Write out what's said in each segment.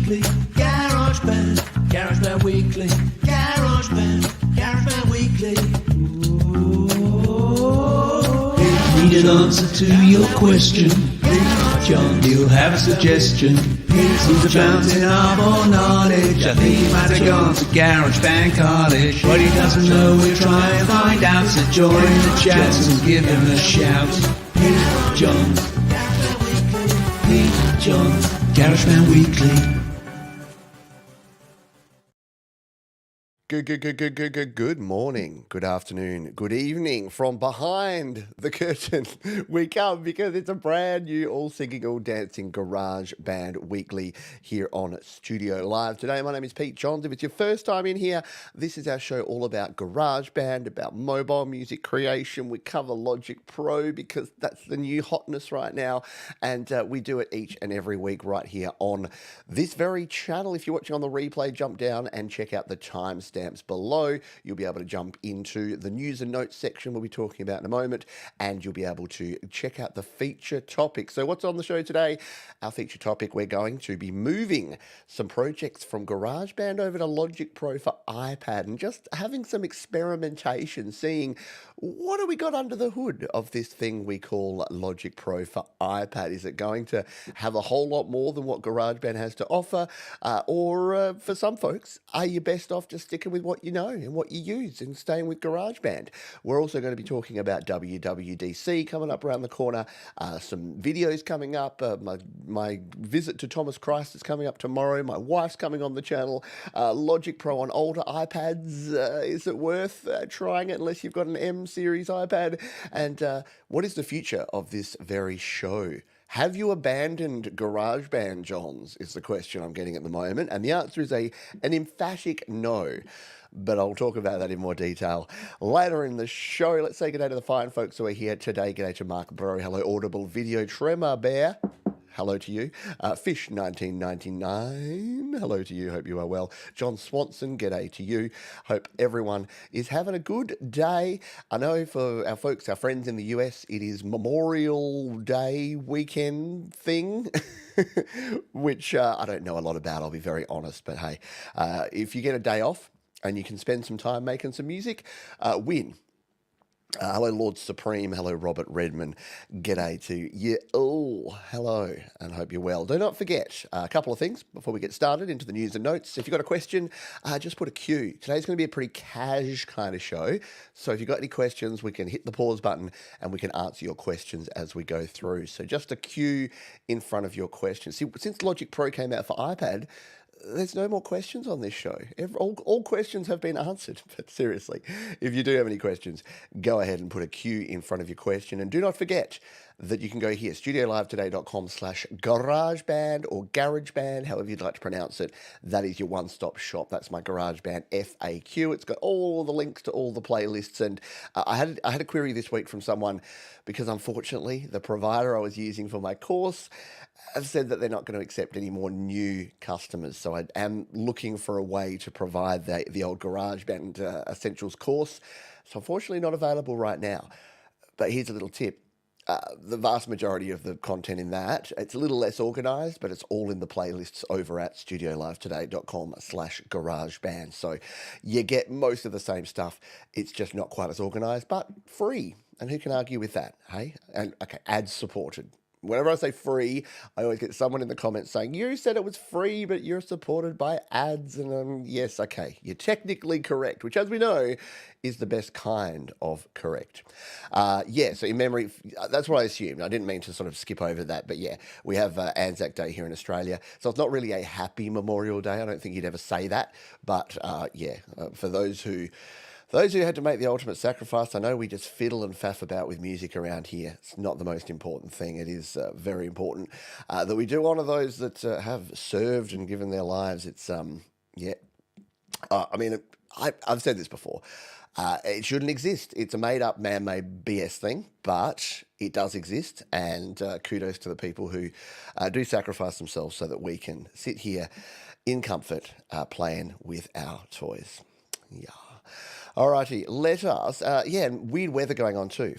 Weekly, GarageBand, GarageBand Weekly, GarageBand Weekly. Need an answer to your question, John, you'll have a suggestion. He's a bouncing up on knowledge. I think he might have gone to GarageBand College. What he doesn't know, we'll try and find out. So join the chat and give him a shout. Here's John. Here's John. GarageBand Weekly. Good morning, good afternoon, good evening. From behind the curtain we come because it's a brand new all singing, all dancing GarageBand Weekly here on Studio Live. Today, my name is Pete Johns. If it's your first time in here, this is our show all about GarageBand, about mobile music creation. We cover Logic Pro because that's the new hotness right now, and we do it each and every week right here on this very channel. If you're watching on the replay, jump down and check out the timestamps below. You'll be able to jump into the news and notes section we'll be talking about in a moment, and you'll be able to check out the feature topic. So what's on the show today? Our feature topic, we're going to be moving some projects from GarageBand over to Logic Pro for iPad and just having some experimentation, seeing what have we got under the hood of this thing we call Logic Pro for iPad. Is it going to have a whole lot more than what GarageBand has to offer? Or for some folks, are you best off just sticking with what you know and what you use and staying with GarageBand? We're also going to be talking about WWDC coming up around the corner, some videos coming up, my visit to Thomas Christ is coming up tomorrow, my wife's coming on the channel, Logic Pro on older iPads, is it worth trying it unless you've got an M series iPad? And what is the future of this very show? Have you abandoned GarageBand, Johns, is the question I'm getting at the moment. And the answer is an emphatic no. But I'll talk about that in more detail later in the show. Let's say good day to the fine folks who are here today. Good day to Mark Burrow. Hello, Audible Video. Tremor Bear. Hello to you. Fish 1999. Hello to you. Hope you are well. John Swanson. G'day to you. Hope everyone is having a good day. I know for our folks, our friends in the US, it is Memorial Day weekend thing, which I don't know a lot about. I'll be very honest. But hey, if you get a day off and you can spend some time making some music, win. Hello, Lord Supreme. Hello, Robert Redman. G'day to you all. Hello, and hope you're well. Do not forget a couple of things before we get started into the news and notes. If you've got a question, just put a Q. Today's going to be a pretty cash kind of show. So if you've got any questions, we can hit the pause button and we can answer your questions as we go through. So just a Q in front of your questions. See, since Logic Pro came out for iPad, there's no more questions on this show. All questions have been answered. But seriously, if you do have any questions, go ahead and put a Q in front of your question. And do not forget that you can go here, studiolivetoday.com/GarageBand or GarageBand, however you'd like to pronounce it. That is your one-stop shop. That's my GarageBand FAQ. It's got all the links to all the playlists. And I had a query this week from someone because unfortunately the provider I was using for my course have said that they're not going to accept any more new customers. So I am looking for a way to provide the old GarageBand Essentials course. So unfortunately not available right now. But here's a little tip. The vast majority of the content in that, it's a little less organized, but it's all in the playlists over at studiolivetoday.com/GarageBand. So you get most of the same stuff. It's just not quite as organized, but free. And who can argue with that? Hey? And okay, ads supported. Whenever I say free, I always get someone in the comments saying, you said it was free, but you're supported by ads. And yes, okay, you're technically correct, which as we know is the best kind of correct. So in memory, that's what I assumed. I didn't mean to sort of skip over that, but yeah, we have Anzac Day here in Australia. So it's not really a happy Memorial Day. I don't think you'd ever say that. But for those who had to make the ultimate sacrifice, I know we just fiddle and faff about with music around here. It's not the most important thing. It is very important that we do honour those that have served and given their lives. It's, I've said this before. It shouldn't exist. It's a made-up, man-made BS thing, but it does exist, and kudos to the people who do sacrifice themselves so that we can sit here in comfort playing with our toys. Yeah. Alrighty, let us. And weird weather going on too.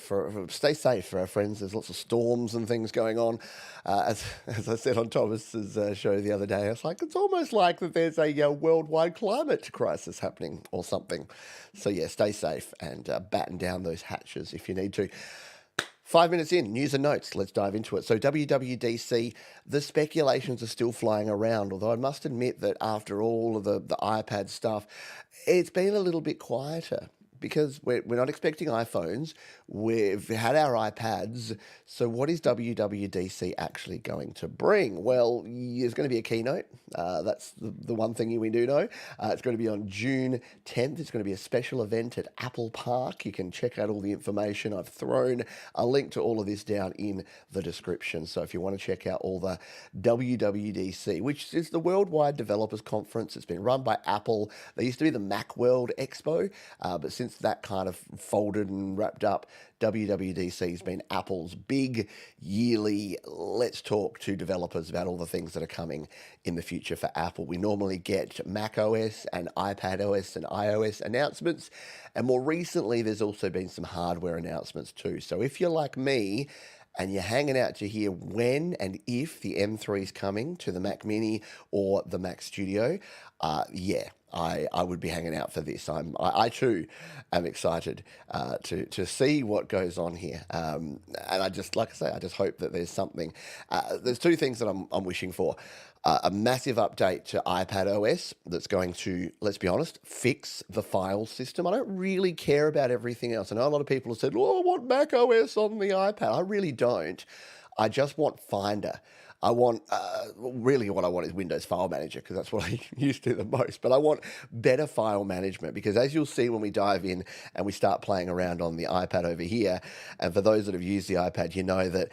Stay safe for our friends. There's lots of storms and things going on. As I said on Thomas's show the other day, it's almost like that there's a worldwide climate crisis happening or something. So yeah, stay safe and batten down those hatches if you need to. 5 minutes in, news and notes. Let's dive into it. So WWDC, the speculations are still flying around, although I must admit that after all of the iPad stuff, it's been a little bit quieter because we're not expecting iPhones. We've had our iPads. So what is WWDC actually going to bring? Well, there's going to be a keynote. That's the one thing we do know. It's going to be on June 10th. It's going to be a special event at Apple Park. You can check out all the information. I've thrown a link to all of this down in the description. So if you want to check out all the WWDC, which is the Worldwide Developers Conference, it's been run by Apple. They used to be the Macworld Expo, but since that kind of folded and wrapped up, WWDC has been Apple's big yearly let's talk to developers about all the things that are coming in the future for Apple. We normally get Mac OS and iPad OS and iOS announcements, and more recently there's also been some hardware announcements too. So if you're like me and you're hanging out to hear when and if the M3 is coming to the Mac Mini or the Mac Studio, I would be hanging out for this. I too am excited to see what goes on here. And I just hope that there's something. There's two things that I'm wishing for. A massive update to iPad OS that's going to, let's be honest, fix the file system. I don't really care about everything else. I know a lot of people have said, oh, I want Mac OS on the iPad. I really don't. I just want Finder. I want, really what I want is Windows File Manager because that's what I used to the most. But I want better file management because as you'll see when we dive in and we start playing around on the iPad over here, and for those that have used the iPad, you know that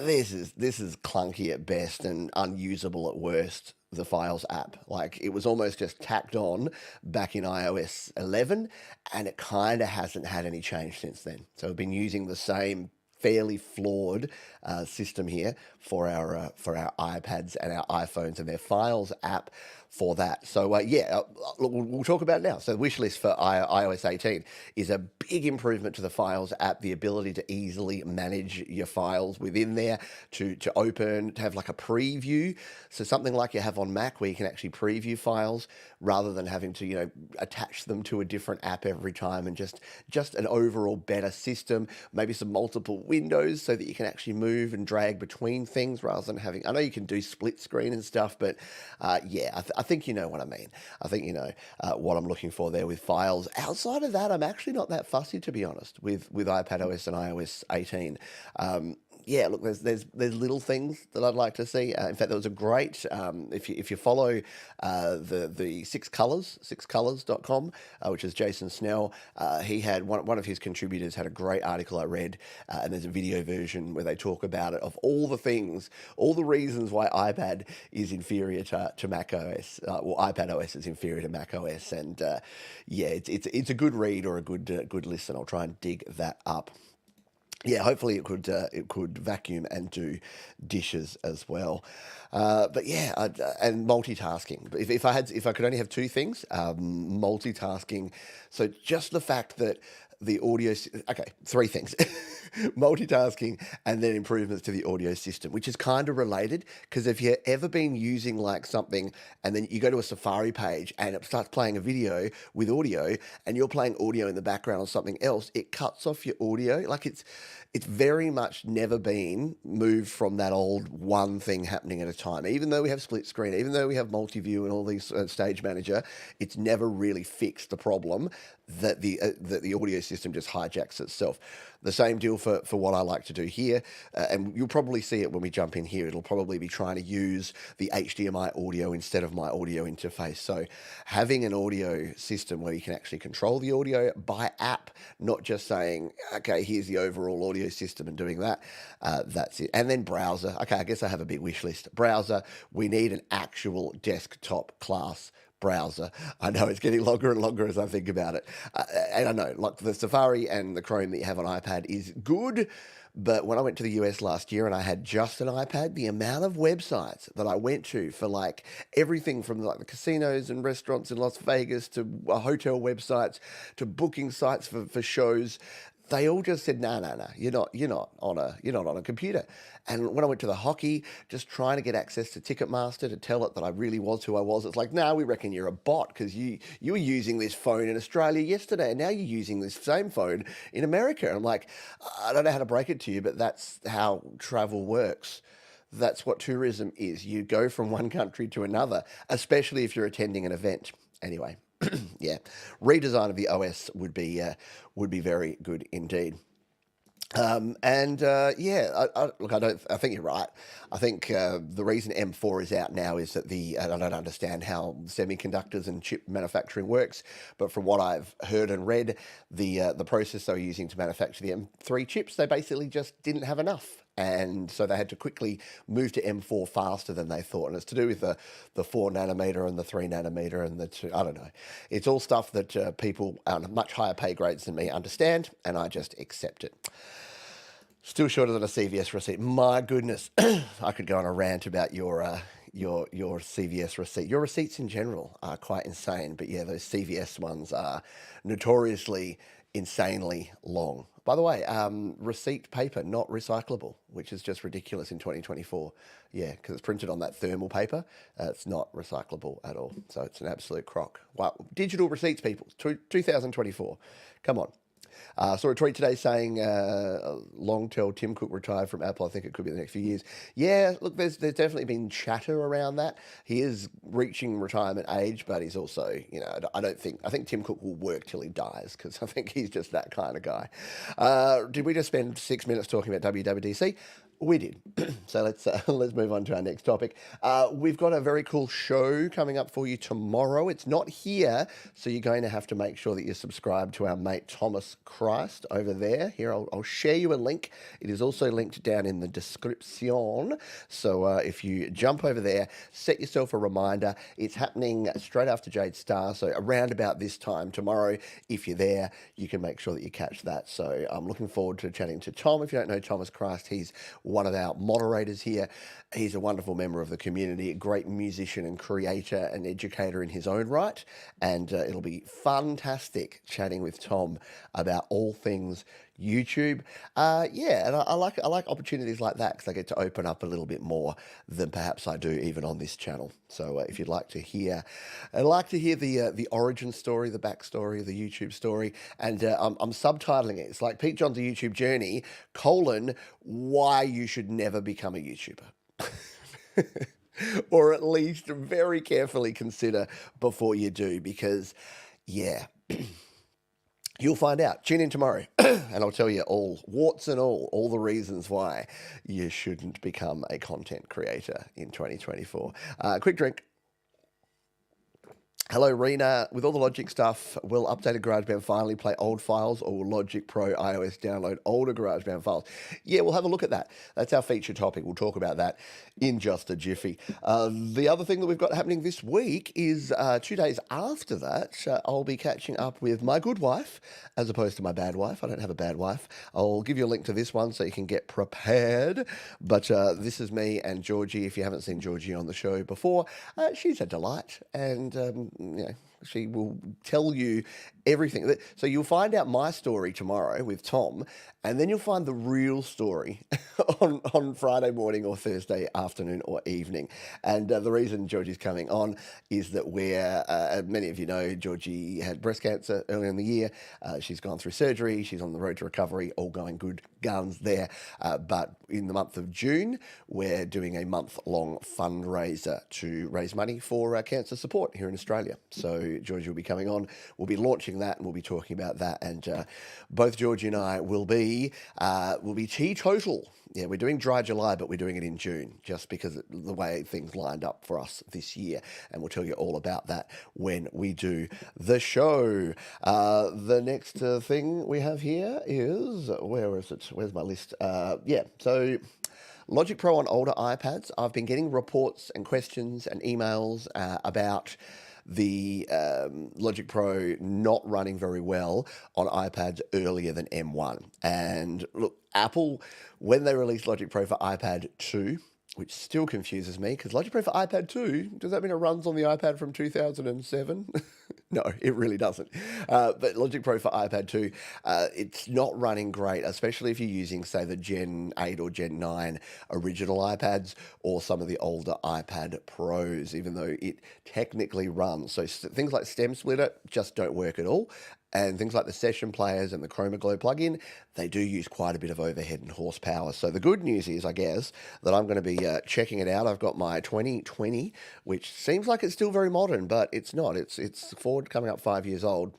this is clunky at best and unusable at worst. The Files app. Like it was almost just tacked on back in iOS 11 and it kind of hasn't had any change since then. So we've been using the same fairly flawed system here for our iPads and our iPhones and their Files app for that. So look, we'll talk about it now. So the wish list for iOS 18 is a big improvement to the Files app, the ability to easily manage your files within there, to open, to have like a preview. So something like you have on Mac where you can actually preview files rather than having to, attach them to a different app every time, and just an overall better system, maybe some multiple windows so that you can actually move and drag between things rather than having, I know you can do split screen and stuff, but I think you know what I mean. I think you know what I'm looking for there with files. Outside of that, I'm actually not that fussy, to be honest, with iPadOS and iOS 18. Look, there's little things that I'd like to see. In fact, there was a great, if you follow the sixcolors.com, which is Jason Snell, he had one of his contributors had a great article I read, and there's a video version where they talk about it, of all the things, all the reasons why iPad is inferior to Mac OS, or iPad OS is inferior to Mac OS, and it's a good read or a good listen. I'll try and dig that up. Yeah, hopefully it could vacuum and do dishes as well, and multitasking. If I could only have two things, multitasking. So just the fact that the audio, three things. Multitasking and then improvements to the audio system, which is kind of related, because if you've ever been using like something and then you go to a Safari page and it starts playing a video with audio and you're playing audio in the background on something else, it cuts off your audio. Like it's very much never been moved from that old one thing happening at a time. Even though we have split screen, even though we have multi-view and all these Stage Manager, it's never really fixed the problem that the audio system just hijacks itself. The same deal for what I like to do here, and you'll probably see it when we jump in here. It'll probably be trying to use the HDMI audio instead of my audio interface. So having an audio system where you can actually control the audio by app, not just saying, okay, here's the overall audio system and doing that, that's it. And then browser. Okay, I guess I have a big wish list. Browser, we need an actual desktop class browser. I know it's getting longer and longer as I think about it. And I know, like the Safari and the Chrome that you have on iPad is good, But when I went to the US last year and I had just an iPad, the amount of websites that I went to for like everything from like the casinos and restaurants in Las Vegas to hotel websites to booking sites for shows, they all just said, no, you're not on a computer. And when I went to the hockey, just trying to get access to Ticketmaster to tell it that I really was who I was, it's like, no, we reckon you're a bot because you were using this phone in Australia yesterday and now you're using this same phone in America. And I'm like, I don't know how to break it to you, but that's how travel works. That's what tourism is. You go from one country to another, especially if you're attending an event. Anyway, yeah, redesign of the OS would be very good indeed. Look, I think you're right. I think the reason M4 is out now is that and I don't understand how semiconductors and chip manufacturing works, but from what I've heard and read, the process they were using to manufacture the M3 chips, they basically just didn't have enough. And so they had to quickly move to M4 faster than they thought. And it's to do with the 4 nanometer and the 3 nanometer and the 2, I don't know. It's all stuff that people on much higher pay grades than me understand, and I just accept it. Still shorter than a CVS receipt. My goodness, I could go on a rant about your CVS receipt. Your receipts in general are quite insane, but yeah, those CVS ones are notoriously insanely long. By the way, receipt paper, not recyclable, which is just ridiculous in 2024. Yeah, because it's printed on that thermal paper. It's not recyclable at all. So it's an absolute crock. Wow. Digital receipts, people, 2024. Come on. Saw a tweet today saying, long till Tim Cook retired from Apple. I think it could be the next few years. Yeah, look, there's definitely been chatter around that. He is reaching retirement age, but he's also, I think Tim Cook will work till he dies because I think he's just that kind of guy. Did we just spend 6 minutes talking about WWDC? We did. So let's move on to our next topic. We've got a very cool show coming up for you tomorrow. It's not here, so you're going to have to make sure that you're subscribed to our mate Thomas Christ over there. Here, I'll share you a link. It is also linked down in the description. So if you jump over there, set yourself a reminder. It's happening straight after Jade Star, so around about this time tomorrow. If you're there, you can make sure that you catch that. So I'm looking forward to chatting to Tom. If you don't know Thomas Christ, he's one of our moderators here. He's a wonderful member of the community, a great musician and creator and educator in his own right. And it'll be fantastic chatting with Tom about all things YouTube. And I like opportunities like that because I get to open up a little bit more than perhaps I do even on this channel. So if you'd like to hear, the origin story, the backstory, the YouTube story, and I'm subtitling it. It's like Pete John's a YouTube journey, why you should never become a YouTuber. Or at least very carefully consider before you do, because you'll find out. Tune in tomorrow and I'll tell you all, warts and all the reasons why you shouldn't become a content creator in 2024. Quick drink. Hello, Rena. With all the Logic stuff, will updated GarageBand finally play old files, or will Logic Pro iOS download older GarageBand files? Yeah, we'll have a look at that. That's our feature topic. We'll talk about that in just a jiffy. The other thing that we've got happening this week is 2 days after that, I'll be catching up with my good wife, as opposed to my bad wife. I don't have a bad wife. I'll give you a link to this one so you can get prepared. But this is me and Georgie. If you haven't seen Georgie on the show before, she's a delight. And she will tell you everything. So you'll find out my story tomorrow with Tom, and then you'll find the real story on Friday morning or Thursday afternoon or evening. And the reason Georgie's coming on is that many of you know, Georgie had breast cancer earlier in the year. She's gone through surgery. She's on the road to recovery, all going good guns there. But in the month of June, we're doing a month-long fundraiser to raise money for cancer support here in Australia. So Georgie will be coming on. We'll be launching that, and we'll be talking about that. And both Georgie and I will be teetotal. Yeah, we're doing Dry July, but we're doing it in June, just because of the way things lined up for us this year. And we'll tell you all about that when we do the show. The next thing we have here is, where is it? Where's my list? So Logic Pro on older iPads. I've been getting reports and questions and emails about the Logic Pro not running very well on iPads earlier than M1. And look, Apple, when they released Logic Pro for iPad 2, which still confuses me, because Logic Pro for iPad 2, does that mean it runs on the iPad from 2007? No, it really doesn't. But Logic Pro for iPad 2, it's not running great, especially if you're using, say, the Gen 8 or Gen 9 original iPads or some of the older iPad Pros, even though it technically runs. So things like Stem Splitter just don't work at all. And things like the session players and the Chroma Glow plugin, they do use quite a bit of overhead and horsepower. So the good news is, I guess, that I'm going to be checking it out. I've got my 2020, which seems like it's still very modern, but it's not. It's forward, coming up 5 years old.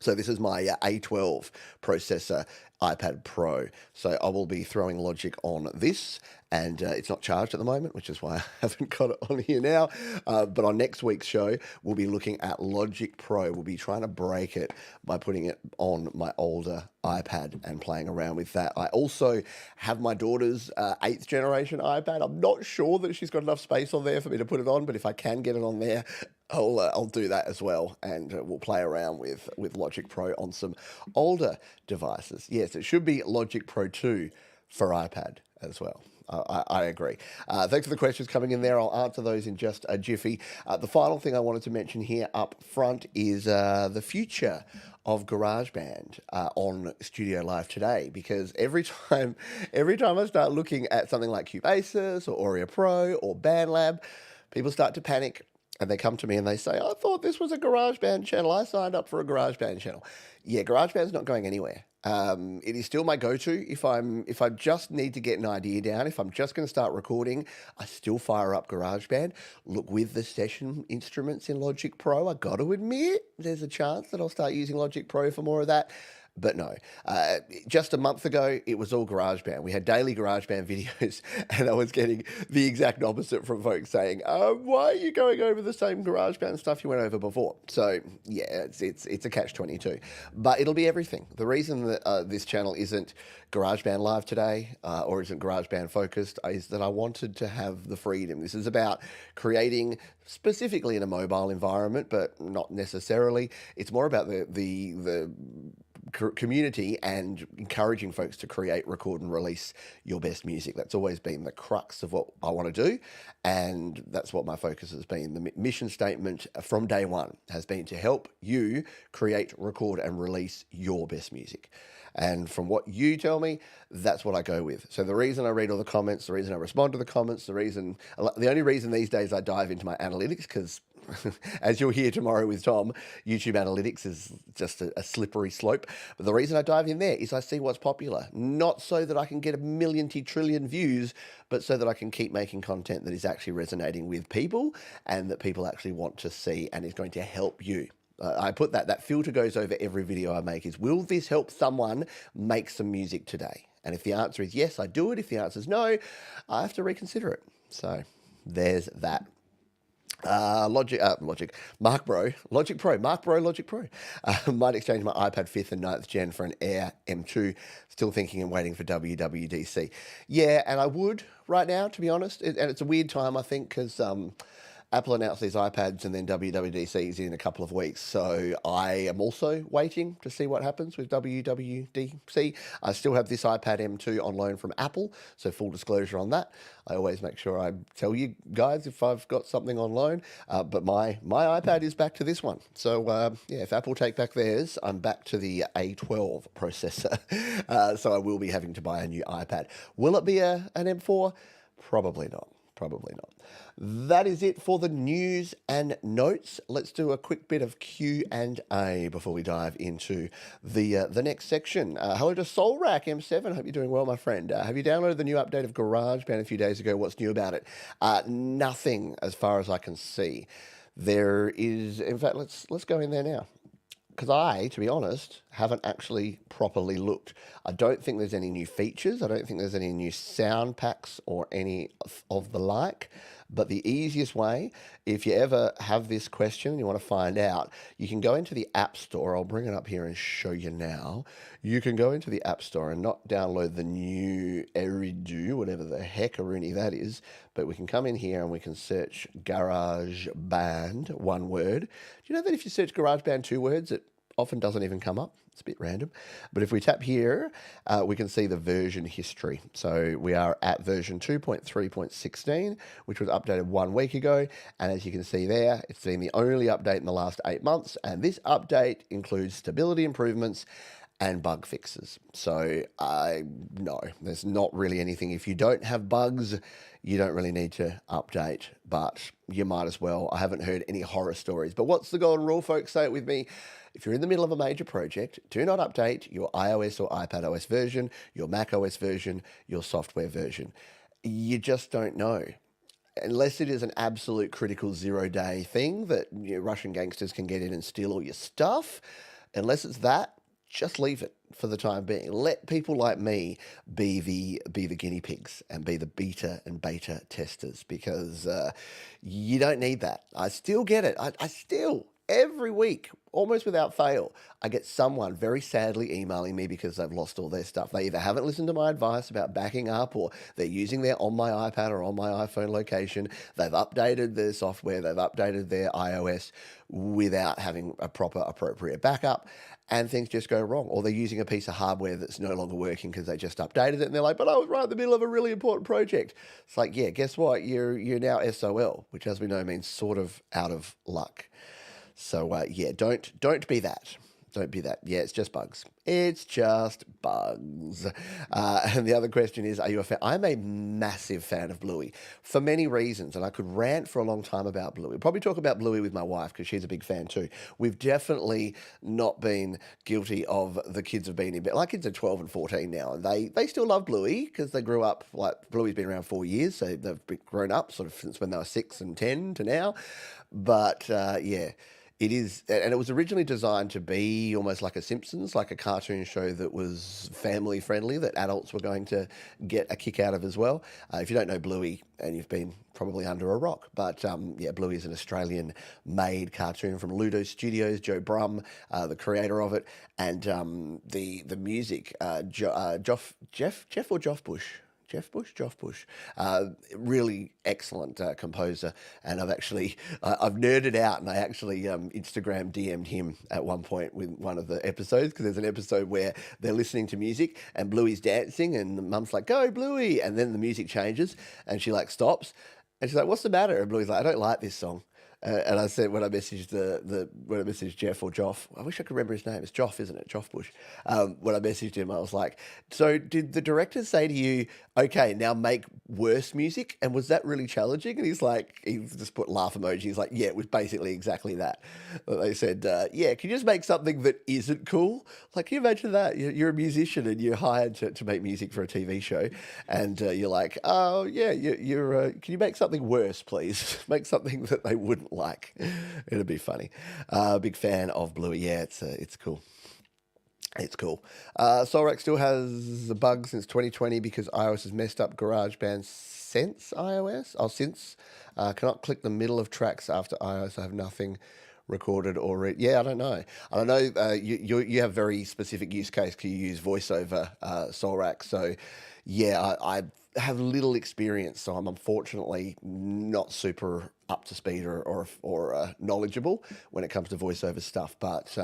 So this is my A12 processor iPad Pro. So I will be throwing Logic on this, and it's not charged at the moment, which is why I haven't got it on here now. But on next week's show, we'll be looking at Logic Pro. We'll be trying to break it by putting it on my older iPad and playing around with that. I also have my daughter's 8th generation iPad. I'm not sure that she's got enough space on there for me to put it on, but if I can get it on there, I'll do that as well, and we'll play around with Logic Pro on some older devices. Yes, it should be Logic Pro 2 for iPad as well. I agree. Thanks for the questions coming in there. I'll answer those in just a jiffy. The final thing I wanted to mention here up front is the future of GarageBand on Studio Live today, because every time I start looking at something like Cubasis or Audio Pro or BandLab, people start to panic. And they come to me and they say, I thought this was a GarageBand channel. I signed up for a GarageBand channel. Yeah, GarageBand's not going anywhere. It is still my go-to if I just need to get an idea down. If I'm just going to start recording, I still fire up GarageBand. Look, with the session instruments in Logic Pro, I got to admit, there's a chance that I'll start using Logic Pro for more of that. But no, just a month ago, it was all GarageBand. We had daily GarageBand videos, and I was getting the exact opposite from folks saying, why are you going over the same GarageBand stuff you went over before? So, yeah, it's a catch-22. But it'll be everything. The reason that this channel isn't GarageBand Live today or isn't GarageBand focused is that I wanted to have the freedom. This is about creating specifically in a mobile environment, but not necessarily. It's more about the community and encouraging folks to create, record, and release your best music. That's always been the crux of what I want to do, and that's what my focus has been. The mission statement from day one has been to help you create, record, and release your best music. And from what you tell me, that's what I go with. So the reason I read all the comments, the reason I respond to the comments, the only reason these days I dive into my analytics, because as you'll hear tomorrow with Tom, YouTube analytics is just a slippery slope. But the reason I dive in there is I see what's popular, not so that I can get a million trillion views, but so that I can keep making content that is actually resonating with people and that people actually want to see and is going to help you. I put that filter goes over every video I make is, will this help someone make some music today? And if the answer is yes, I do it. If the answer is no, I have to reconsider it. So there's that. Logic Pro. Might exchange my iPad 5th and 9th gen for an Air M2. Still thinking and waiting for WWDC. Yeah, and I would right now, to be honest. And it's a weird time, I think, because Apple announced these iPads and then WWDC is in a couple of weeks. So I am also waiting to see what happens with WWDC. I still have this iPad M2 on loan from Apple, so full disclosure on that. I always make sure I tell you guys if I've got something on loan, but my iPad is back to this one. So yeah, if Apple take back theirs, I'm back to the A12 processor. So I will be having to buy a new iPad. Will it be an M4? Probably not. Probably not. That is it for the news and notes. Let's do a quick bit of Q&A before we dive into the next section. Hello to SoulRack M7. Hope you're doing well, my friend. Have you downloaded the new update of GarageBand a few days ago? What's new about it? Nothing, as far as I can see. There is, in fact, let's go in there now. Because I, to be honest, Haven't actually properly looked. I don't think there's any new features. I don't think there's any new sound packs or any of the like. But the easiest way, if you ever have this question and you want to find out, you can go into the App Store. I'll bring it up here and show you now. You can go into the App Store and not download the new Eridu, whatever the heckaroonie that is, but we can come in here and we can search GarageBand, one word. Do you know that if you search GarageBand, two words, it often doesn't even come up? It's a bit random. But if we tap here, we can see the version history. So we are at version 2.3.16, which was updated 1 week ago. And as you can see there, it's been the only update in the last 8 months. And this update includes stability improvements and bug fixes. So no, there's not really anything. If you don't have bugs, you don't really need to update, but you might as well. I haven't heard any horror stories. But what's the golden rule, folks? Say it with me. If you're in the middle of a major project, do not update your iOS or iPad OS version, your Mac OS version, your software version. You just don't know. Unless it is an absolute critical 0-day thing that Russian gangsters can get in and steal all your stuff, unless it's that, just leave it for the time being. Let people like me be the guinea pigs and be the beta and beta testers, because you don't need that. I still get it. I still, every week, almost without fail, I get someone very sadly emailing me because they've lost all their stuff. They either haven't listened to my advice about backing up, or they're using their on my iPad or on my iPhone location. They've updated their software, they've updated their iOS without having a proper appropriate backup, and things just go wrong. Or they're using a piece of hardware that's no longer working because they just updated it, and they're like, but I was right in the middle of a really important project. It's like, yeah, guess what? You're now SOL, which as we know means sort of out of luck. So yeah, don't be that. Don't be that. Yeah, it's just bugs. It's just bugs. And the other question is, are you a fan? I'm a massive fan of Bluey for many reasons, and I could rant for a long time about Bluey. We'll probably talk about Bluey with my wife because she's a big fan too. We've definitely not been guilty of the kids have been in bed. My kids are 12 and 14 now, and they still love Bluey because they grew up, like, Bluey's been around 4 years, so they've grown up sort of since when they were 6 and 10 to now. But yeah. It is, and it was originally designed to be almost like a Simpsons, like a cartoon show that was family friendly, that adults were going to get a kick out of as well. If you don't know Bluey, and you've been probably under a rock, but yeah, Bluey is an Australian-made cartoon from Ludo Studios, Joe Brum, the creator of it, and the music, Jeff Bush, really excellent composer, and I've nerded out, and I actually Instagram DM'd him at one point with one of the episodes, because there's an episode where they're listening to music and Bluey's dancing, and the mum's like, "Go Bluey," and then the music changes, and she like stops, and she's like, "What's the matter?" And Bluey's like, "I don't like this song." And I said, when I messaged when I messaged Jeff or Joff, I wish I could remember his name. It's Joff, isn't it? Joff Bush. When I messaged him, I was like, so did the director say to you, okay, now make worse music? And was that really challenging? And he's like, he just put laugh emoji. He's like, yeah, it was basically exactly that. But they said, yeah, can you just make something that isn't cool? Like, can you imagine that? You're a musician and you're hired to make music for a TV show. And you're like, oh, yeah, can you make something worse, please? Make something that they wouldn't like. It'd be funny. Big fan of Bluey. Yeah, it's cool. It's cool. Solrack still has the bug since 2020 because iOS has messed up GarageBand since iOS. Since cannot click the middle of tracks after iOS. I have nothing recorded or yeah, I don't know. You have very specific use case because you use voiceover, Solrack. So yeah, I have little experience, so I'm unfortunately not super up to speed or knowledgeable when it comes to voiceover stuff. But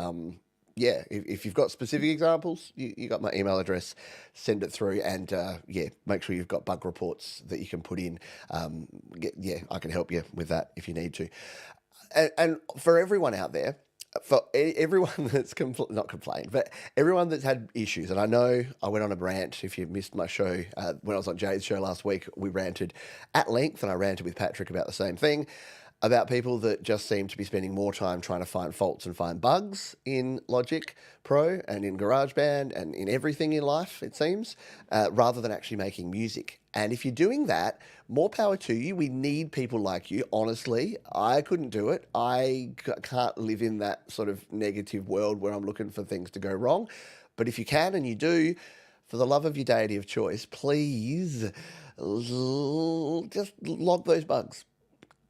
yeah, if you've got specific examples, you got my email address, send it through, and yeah, make sure you've got bug reports that you can put in. Yeah, I can help you with that if you need to. And for everyone out there, for everyone that's not complained, but everyone that's had issues, and I know I went on a rant. If you missed my show, when I was on Jay's show last week, we ranted at length, and I ranted with Patrick about the same thing. about people that just seem to be spending more time trying to find faults and find bugs in Logic Pro and in GarageBand and in everything in life, it seems, rather than actually making music. And if you're doing that, more power to you. We need people like you. Honestly, I couldn't do it. I can't live in that sort of negative world where I'm looking for things to go wrong. But if you can and you do, for the love of your deity of choice, please just log those bugs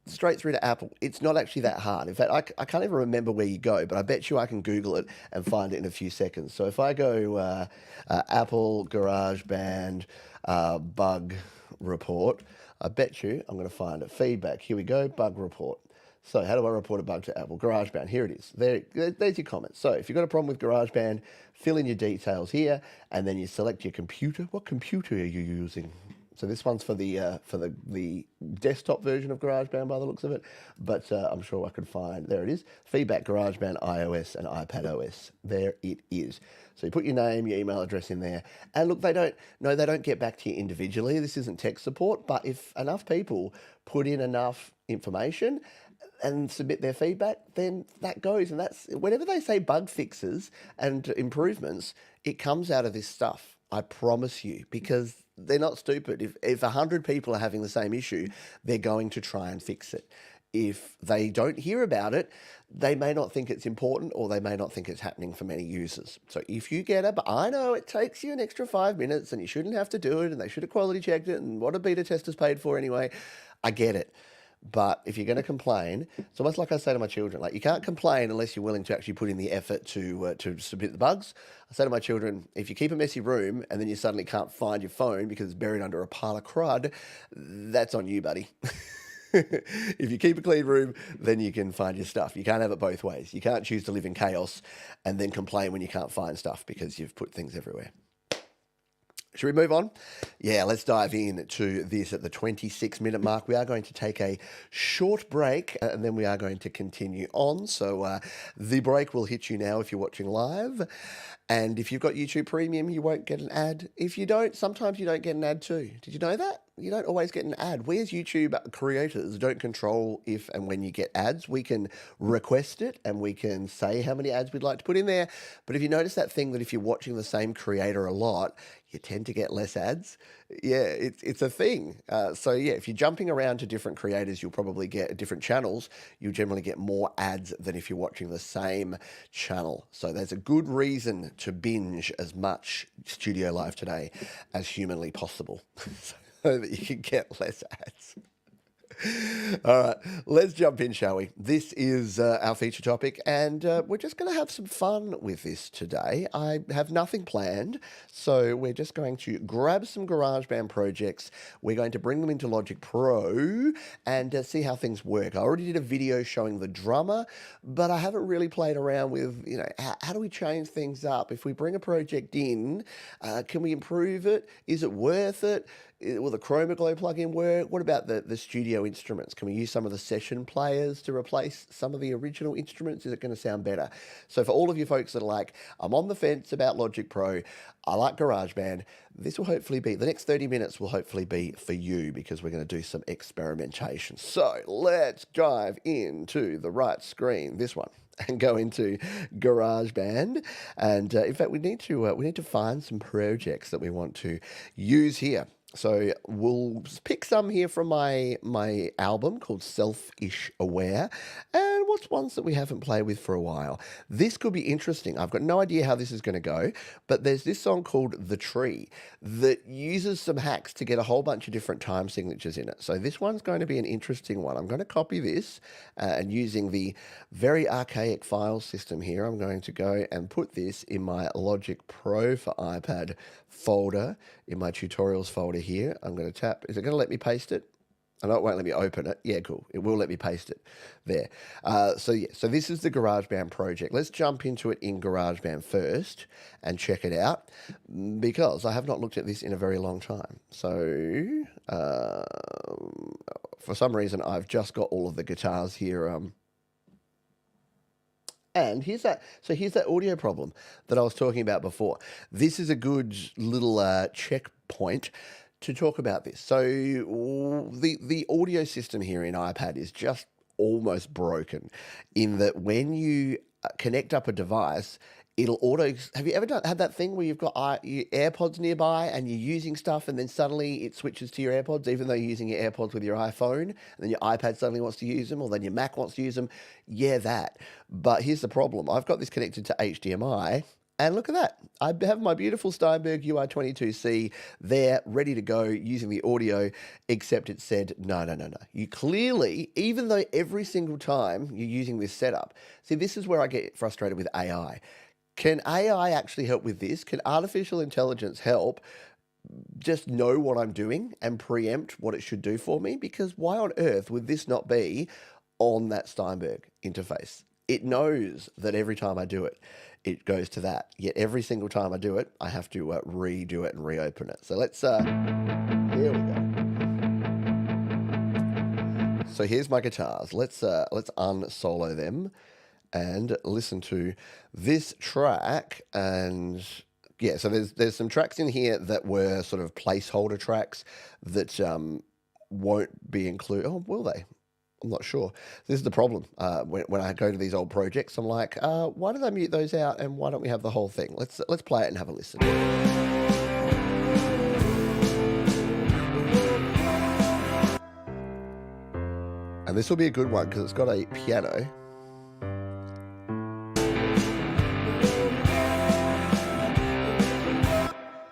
straight through to Apple. It's not actually that hard. In fact, I can't even remember where you go, but I bet you I can Google it and find it in a few seconds. So if I go Apple GarageBand bug report, I bet you I'm going to find it. Feedback. Here we go. Bug report. So how do I report a bug to Apple? GarageBand. Here it is. There's your comment. So if you've got a problem with GarageBand, fill in your details here, and then you select your computer. What computer are you using? So this one's for the desktop version of GarageBand by the looks of it, but I'm sure I could find, there it is, feedback GarageBand iOS and iPad OS. There it is. So you put your name, your email address in there, and look, they don't get back to you individually. This isn't tech support, but if enough people put in enough information and submit their feedback, then that goes. And that's, whenever they say bug fixes and improvements, it comes out of this stuff. I promise you, because they're not stupid. If 100 people are having the same issue, they're going to try and fix it. If they don't hear about it, they may not think it's important, or they may not think it's happening for many users. So if you get it, but I know it takes you an extra 5 minutes and you shouldn't have to do it, and they should have quality checked it, and what a beta tester's paid for anyway. I get it. But if you're going to complain, it's almost like I say to my children, like, you can't complain unless you're willing to actually put in the effort to submit the bugs. I say to my children, if you keep a messy room and then you suddenly can't find your phone because it's buried under a pile of crud, that's on you, buddy. If you keep a clean room, then you can find your stuff. You can't have it both ways. You can't choose to live in chaos and then complain when you can't find stuff because you've put things everywhere. Should we move on? Yeah, let's dive in to this at the 26-minute mark. We are going to take a short break, and then we are going to continue on. So the break will hit you now if you're watching live. And if you've got YouTube Premium, you won't get an ad. If you don't, sometimes you don't get an ad too. Did you know that? You don't always get an ad. We as YouTube creators don't control if and when you get ads. We can request it and we can say how many ads we'd like to put in there. But if you notice that thing that if you're watching the same creator a lot, you tend to get less ads. Yeah, it's a thing. So yeah, if you're jumping around to different creators, you'll probably get different channels. You'll generally get more ads than if you're watching the same channel. So there's a good reason to binge as much Studio Live today as humanly possible. So that you can get less ads. All right, let's jump in, shall we? This is our feature topic, and we're just going to have some fun with this today. I have nothing planned, so we're just going to grab some GarageBand projects. We're going to bring them into Logic Pro and see how things work. I already did a video showing the drummer, but I haven't really played around with, how do we change things up? If we bring a project in, can we improve it? Is it worth it? Will the Chroma Glow plugin work? What about the studio instruments? Can we use some of the session players to replace some of the original instruments? Is it going to sound better? So for all of you folks that are like, I'm on the fence about Logic Pro, I like GarageBand, this will hopefully be, the next 30 minutes will hopefully be for you, because we're going to do some experimentation. So let's dive into the right screen, this one, and go into GarageBand. And in fact, we need to find some projects that we want to use here. So we'll pick some here from my album called Selfish Aware, and what's ones that we haven't played with for a while. This could be interesting. I've got no idea how this is going to go, but there's this song called The Tree that uses some hacks to get a whole bunch of different time signatures in it. So this one's going to be an interesting one. I'm going to copy this and using the very archaic file system here, I'm going to go and put this in my Logic Pro for iPad folder, in my tutorials folder here. I'm going to tap. Is it going to let me paste it? I know it won't let me open it. Yeah, cool. It will let me paste it there. So this is the GarageBand project. Let's jump into it in GarageBand first and check it out, because I have not looked at this in a very long time. So for some reason, I've just got all of the guitars here. And here's that audio problem that I was talking about before. This is a good little checkpoint to talk about this. So the audio system here in iPad is just almost broken in that when you connect up a device, it'll auto. Have you ever had that thing where you've got your AirPods nearby and you're using stuff, and then suddenly it switches to your AirPods, even though you're using your AirPods with your iPhone, and then your iPad suddenly wants to use them, or then your Mac wants to use them? Yeah, that. But here's the problem: I've got this connected to HDMI. And look at that. I have my beautiful Steinberg UI22C there, ready to go, using the audio, except it said, no. You clearly, even though every single time you're using this setup, see, this is where I get frustrated with AI. Can AI actually help with this? Can artificial intelligence help just know what I'm doing and preempt what it should do for me? Because why on earth would this not be on that Steinberg interface? It knows that every time I do it, it goes to that. Yet every single time I do it, I have to redo it and reopen it. So let's, here we go. So here's my guitars. Let's unsolo them and listen to this track. And yeah, so there's some tracks in here that were sort of placeholder tracks that won't be included. Oh, will they? I'm not sure. This is the problem. When I go to these old projects, I'm like, why did I mute those out, and why don't we have the whole thing? Let's play it and have a listen. And this will be a good one because it's got a piano.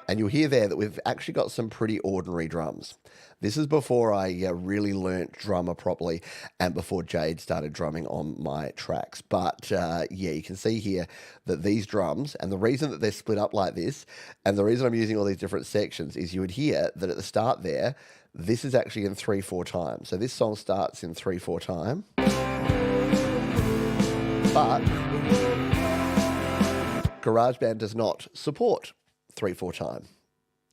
And you'll hear there that we've actually got some pretty ordinary drums. This is before I really learnt drummer properly and before Jade started drumming on my tracks. But yeah, you can see here that these drums, and the reason that they're split up like this, and the reason I'm using all these different sections is you would hear that at the start there, this is actually in 3/4 time. So this song starts in 3/4 time. But GarageBand does not support 3/4 time.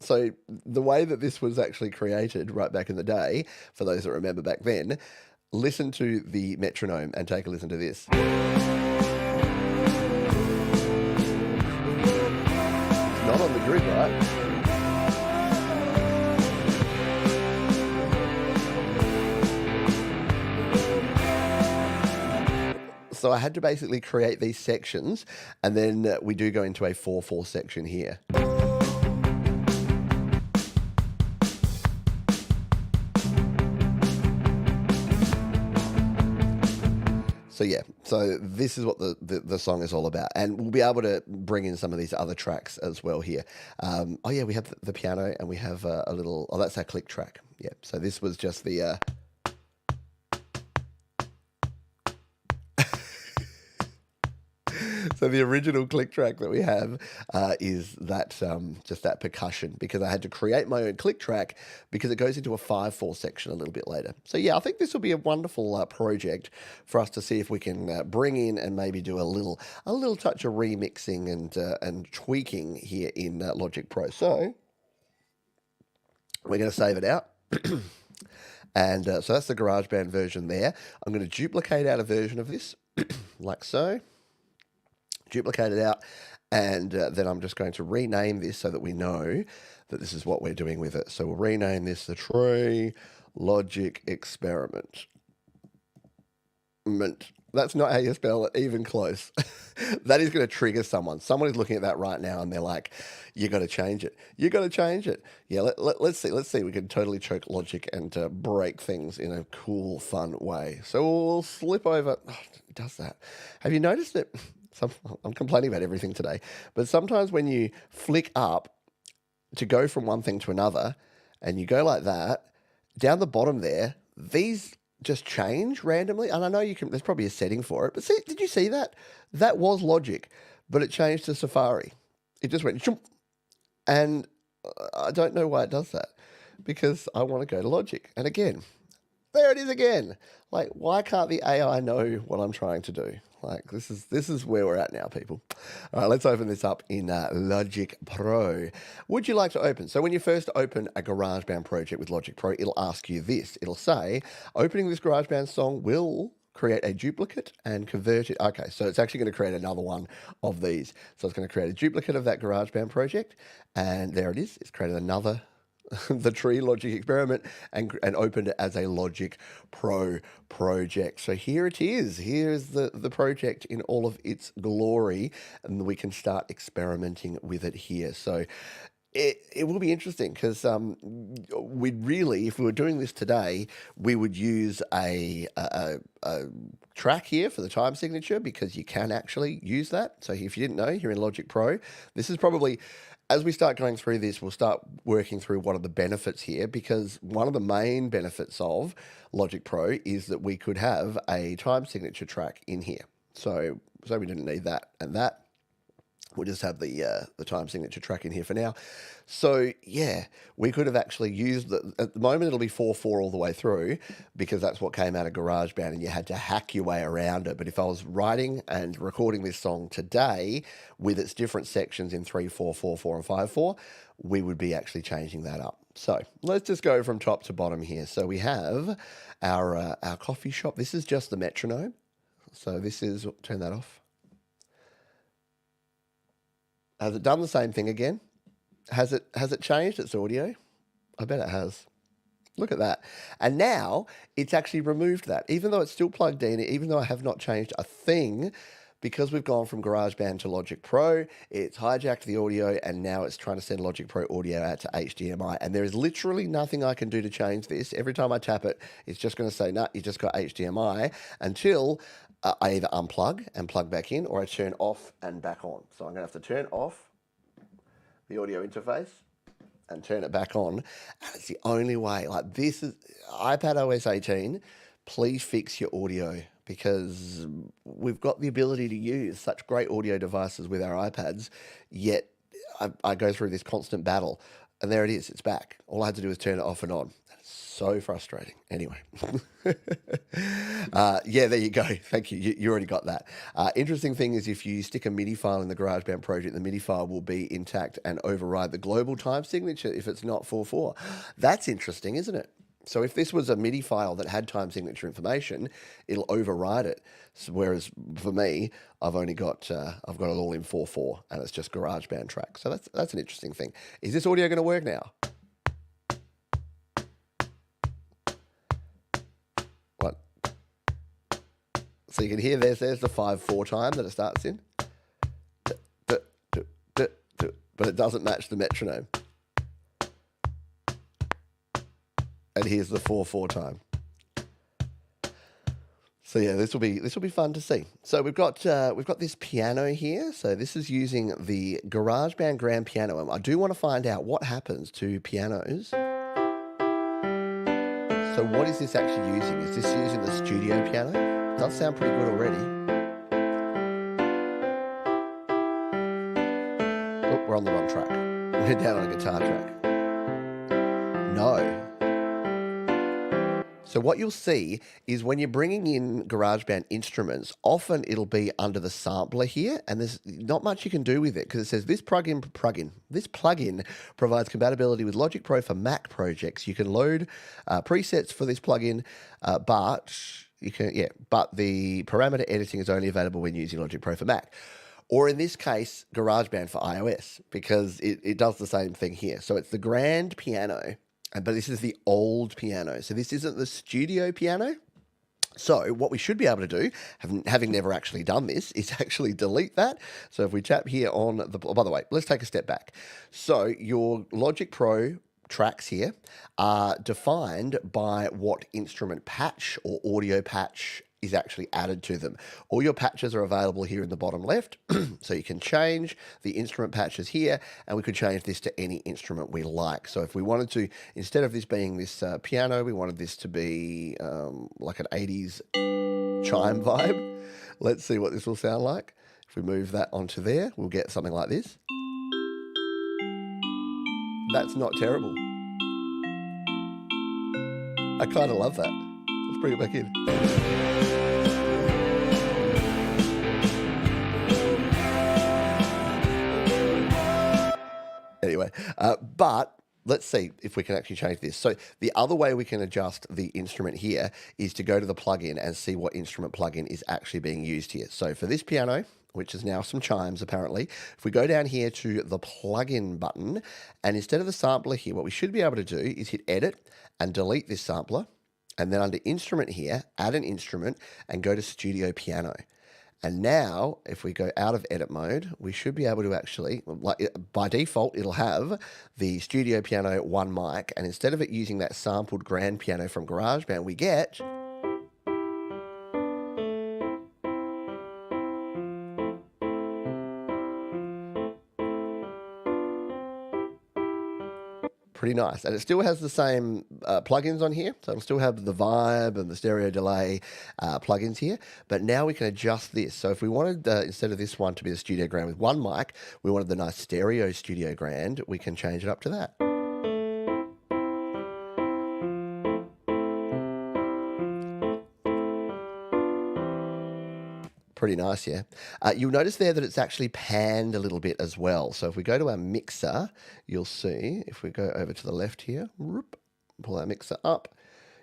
So the way that this was actually created right back in the day, for those that remember back then, listen to the metronome and take a listen to this. It's not on the grid, right? So I had to basically create these sections, and then we do go into a 4/4 section here. So yeah, so this is what the song is all about. And we'll be able to bring in some of these other tracks as well here. Oh yeah, we have the piano, and we have a little, oh, that's our click track. Yeah, so this was just the... So the original click track that we have is that just that percussion, because I had to create my own click track because it goes into a 5/4 section a little bit later. So yeah, I think this will be a wonderful project for us to see if we can bring in and maybe do a little touch of remixing and tweaking here in Logic Pro. So we're going to save it out. And so that's the GarageBand version there. I'm going to duplicate out a version of this like so. Duplicate it out, and then I'm just going to rename this so that we know that this is what we're doing with it. So we'll rename this the Tree Logic Experiment. That's not how you spell it, even close. That is going to trigger someone. Someone is looking at that right now, and they're like, you got to change it. You got to change it. Yeah, let's see. Let's see. We can totally choke Logic and break things in a cool, fun way. So we'll slip over. Oh, it does that. Have you noticed that? I'm complaining about everything today, but sometimes when you flick up to go from one thing to another and you go like that, down the bottom there, these just change randomly. And I know there's probably a setting for it, but see, did you see that? That was Logic, but it changed to Safari. It just went, shoom, and I don't know why it does that, because I want to go to Logic. And again, there it is again. Like, why can't the AI know what I'm trying to do? Like, this is where we're at now, people. All right, let's open this up in Logic Pro. Would you like to open? So when you first open a GarageBand project with Logic Pro, it'll ask you this. It'll say, opening this GarageBand song will create a duplicate and convert it. Okay, so it's actually going to create another one of these. So it's going to create a duplicate of that GarageBand project, and there it is. It's created another the Tree Logic experiment and opened it as a Logic Pro project. So here it is. Here's the project in all of its glory, and we can start experimenting with it here. So it will be interesting because we'd really, if we were doing this today, we would use a track here for the time signature, because you can actually use that. So if you didn't know, here in Logic Pro, this is probably, as we start going through this, we'll start working through what are the benefits here, because one of the main benefits of Logic Pro is that we could have a time signature track in here. So we didn't need that and that. We'll just have the time signature track in here for now. So yeah, we could have actually used at the moment it'll be 4/4 all the way through, because that's what came out of GarageBand and you had to hack your way around it. But if I was writing and recording this song today with its different sections in 3/4, 4/4 and 5/4, we would be actually changing that up. So let's just go from top to bottom here. So we have our coffee shop. This is just the metronome. So this is, turn that off. Has it done the same thing again? Has it changed its audio? I bet it has. Look at that. And now it's actually removed that. Even though it's still plugged in, even though I have not changed a thing, because we've gone from GarageBand to Logic Pro, it's hijacked the audio and now it's trying to send Logic Pro audio out to HDMI. And there is literally nothing I can do to change this. Every time I tap it, it's just going to say, no, you just got HDMI, until I either unplug and plug back in, or I turn off and back on. So I'm going to have to turn off the audio interface and turn it back on. And it's the only way. Like, this is iPad OS 18. Please fix your audio, because we've got the ability to use such great audio devices with our iPads, yet I go through this constant battle. And there it is. It's back. All I had to do was turn it off and on. So frustrating. Anyway. Yeah, there you go. Thank you. You already got that. Interesting thing is, if you stick a MIDI file in the GarageBand project, the MIDI file will be intact and override the global time signature if it's not 4/4. That's interesting, isn't it? So if this was a MIDI file that had time signature information, it'll override it. So, whereas for me, I've got it all in 4/4, and it's just GarageBand track. So that's an interesting thing. Is this audio going to work now? What? So you can hear there's the 5/4 time that it starts in, but it doesn't match the metronome. And here's the 4/4 time. So yeah, this will be fun to see. So we've got this piano here. So this is using the GarageBand Grand Piano. And I do want to find out what happens to pianos. So what is this actually using? Is this using the studio piano? It does sound pretty good already. Oh, we're on the wrong track. We're down on a guitar track. No. So what you'll see is, when you're bringing in GarageBand instruments, often it'll be under the sampler here, and there's not much you can do with it, because it says this plugin provides compatibility with Logic Pro for Mac projects. You can load presets for this plugin, but the parameter editing is only available when using Logic Pro for Mac. Or in this case, GarageBand for iOS, because it does the same thing here. So it's the Grand Piano, but this is the old piano. So this isn't the studio piano. So what we should be able to do, having never actually done this, is actually delete that. So if we tap here on the... Oh, by the way, let's take a step back. So your Logic Pro tracks here are defined by what instrument patch or audio patch is actually added to them. All your patches are available here in the bottom left. So you can change the instrument patches here, and we could change this to any instrument we like. So if we wanted to, instead of this being this piano, we wanted this to be like an 80s chime vibe. Let's see what this will sound like. If we move that onto there, we'll get something like this. That's not terrible. I kind of love that. Let's bring it back in. Anyway, but let's see if we can actually change this. So the other way we can adjust the instrument here is to go to the plugin and see what instrument plugin is actually being used here. So for this piano, which is now some chimes apparently, if we go down here to the plugin button, and instead of the sampler here, what we should be able to do is hit edit and delete this sampler, and then under instrument here, add an instrument and go to studio piano. And now, if we go out of edit mode, we should be able to actually, like by default, it'll have the studio piano one mic, and instead of it using that sampled grand piano from GarageBand, we get pretty nice. And it still has the same plugins on here. So it'll still have the vibe and the stereo delay plugins here. But now we can adjust this. So if we wanted, instead of this one to be the studio grand with one mic, we wanted the nice stereo studio grand, we can change it up to that. Pretty nice, yeah. You'll notice there that it's actually panned a little bit as well. So if we go to our mixer, you'll see, if we go over to the left here, pull our mixer up,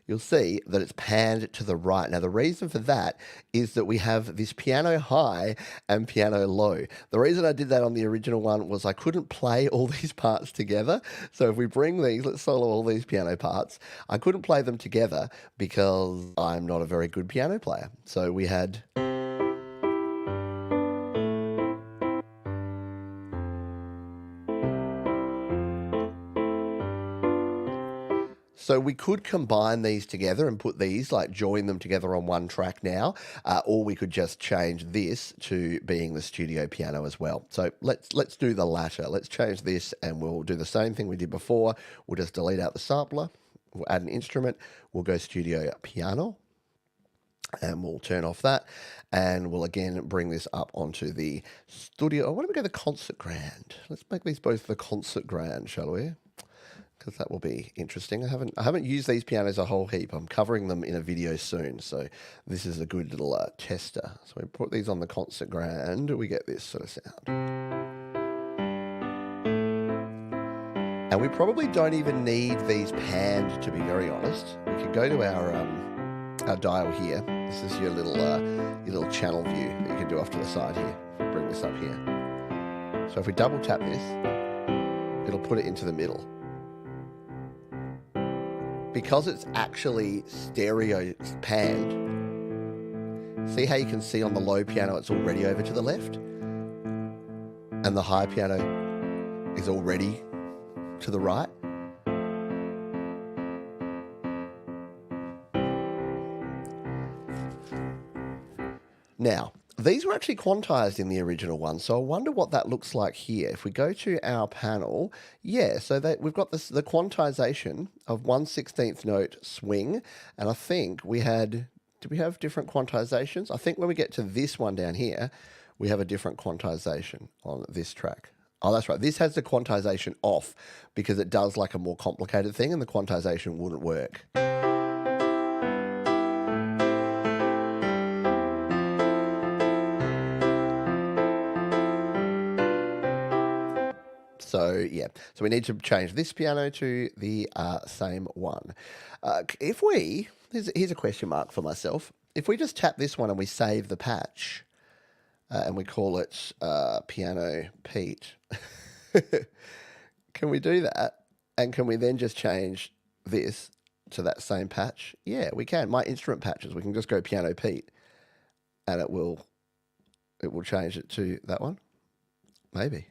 you'll see that it's panned to the right. Now, the reason for that is that we have this piano high and piano low. The reason I did that on the original one was I couldn't play all these parts together. So if we bring these, let's solo all these piano parts, I couldn't play them together because I'm not a very good piano player. So we had... So we could combine these together and put these, like join them together on one track now, or we could just change this to being the studio piano as well. So let's do the latter. Let's change this and we'll do the same thing we did before. We'll just delete out the sampler. We'll add an instrument. We'll go studio piano and we'll turn off that. And we'll again bring this up onto the studio. Why don't we go the concert grand? Let's make these both the concert grand, shall we? Because that will be interesting. I haven't used these pianos a whole heap. I'm covering them in a video soon, so this is a good little tester. So we put these on the concert grand, we get this sort of sound. And we probably don't even need these panned, to be very honest. We can go to our dial here. This is your little channel view that you can do off to the side here. Bring this up here. So if we double tap this, it'll put it into the middle. Because it's actually stereo panned, see how you can see on the low piano it's already over to the left? And the high piano is already to the right? Now, these were actually quantized in the original one, so I wonder what that looks like here. If we go to our panel, yeah, so we've got the quantization of 1/16th note swing, and I think we had, did we have different quantizations? I think when we get to this one down here, we have a different quantization on this track. Oh, that's right. This has the quantization off because it does like a more complicated thing and the quantization wouldn't work. So, yeah, so we need to change this piano to the same one. Here's a question mark for myself. If we just tap this one and we save the patch and we call it Piano Pete, can we do that? And can we then just change this to that same patch? Yeah, we can. My instrument patches, we can just go Piano Pete and it will change it to that one. Maybe.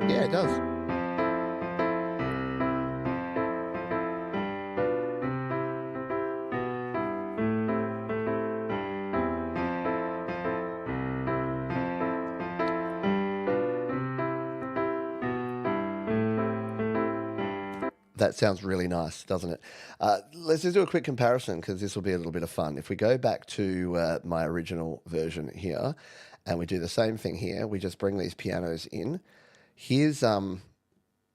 Yeah, it does. That sounds really nice, doesn't it? Let's just do a quick comparison because this will be a little bit of fun. If we go back to my original version here and we do the same thing here, we just bring these pianos in. Here's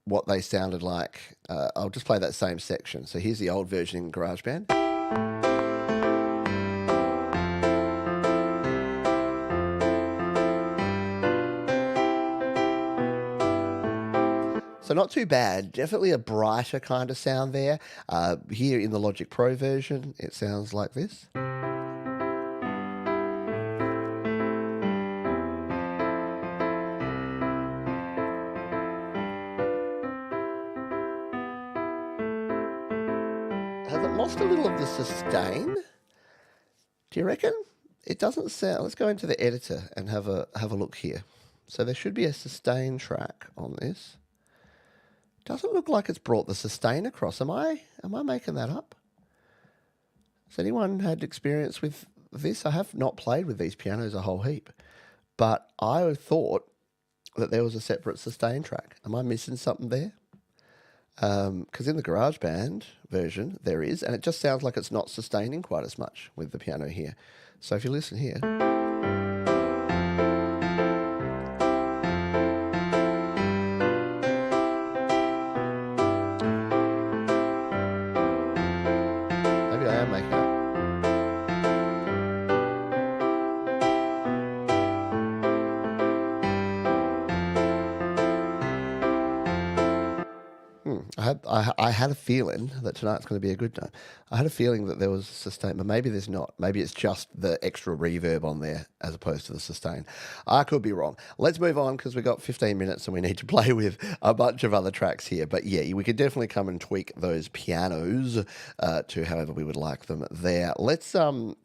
what they sounded like. I'll just play that same section. So here's the old version in GarageBand. So not too bad. Definitely a brighter kind of sound there. Here in the Logic Pro version, it sounds like this. Has it lost a little of the sustain? Do you reckon? It doesn't sound. Let's go into the editor and have a look here. So there should be a sustain track on this. Doesn't look like it's brought the sustain across. Am I making that up? Has anyone had experience with this? I have not played with these pianos a whole heap, but I thought that there was a separate sustain track. Am I missing something there? Because in the GarageBand version there is, and it just sounds like it's not sustaining quite as much with the piano here. So if you listen here. Maybe I am making it. I had a feeling that tonight's going to be a good night. I had a feeling that there was a sustain, but maybe there's not. Maybe it's just the extra reverb on there as opposed to the sustain. I could be wrong. Let's move on because we've got 15 minutes and we need to play with a bunch of other tracks here. But yeah, we could definitely come and tweak those pianos to however we would like them there. Let's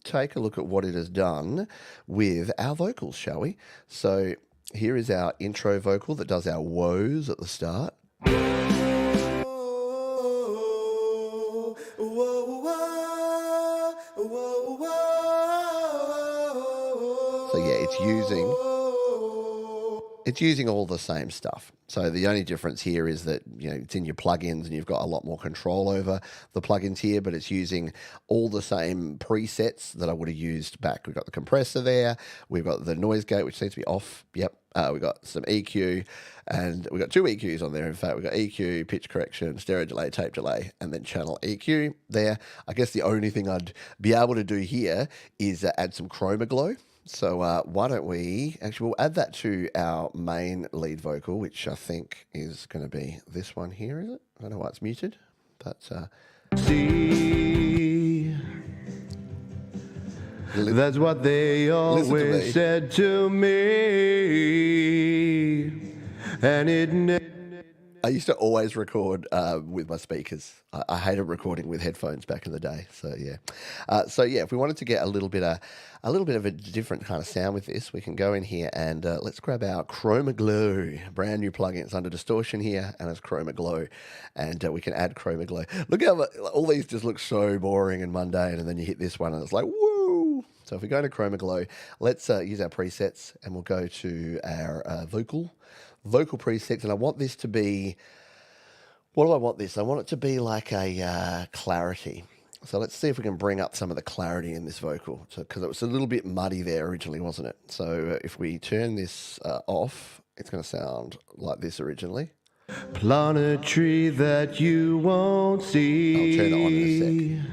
take a look at what it has done with our vocals, shall we? So here is our intro vocal that does our woes at the start. So yeah, it's using all the same stuff. So the only difference here is that, you know, it's in your plugins and you've got a lot more control over the plugins here, but it's using all the same presets that I would have used back. We've got the compressor there. We've got the noise gate, which seems to be off. Yep. We've got some EQ, and we've got two EQs on there. In fact, we've got EQ, pitch correction, stereo delay, tape delay, and then channel EQ there. I guess the only thing I'd be able to do here is add some chroma glow. So why don't we, actually we'll add that to our main lead vocal, which I think is going to be this one here, is it? I don't know why it's muted, but see, that's what they always said to me, and it I used to always record with my speakers. I hated recording with headphones back in the day. So yeah, if we wanted to get a little bit of a different kind of sound with this, we can go in here and let's grab our Chroma Glow, brand new plugin. It's under distortion here, and it's Chroma Glow, and we can add Chroma Glow. Look how all these just look so boring and mundane, and then you hit this one, and it's like woo. So if we go to Chroma Glow, let's use our presets, and we'll go to our vocal presets, and I want this to be, what do I want this? I want it to be like a clarity. So let's see if we can bring up some of the clarity in this vocal, because it was a little bit muddy there originally, wasn't it? So if we turn this off, it's going to sound like this originally. Plant a tree that you won't see. I'll turn it on in a sec.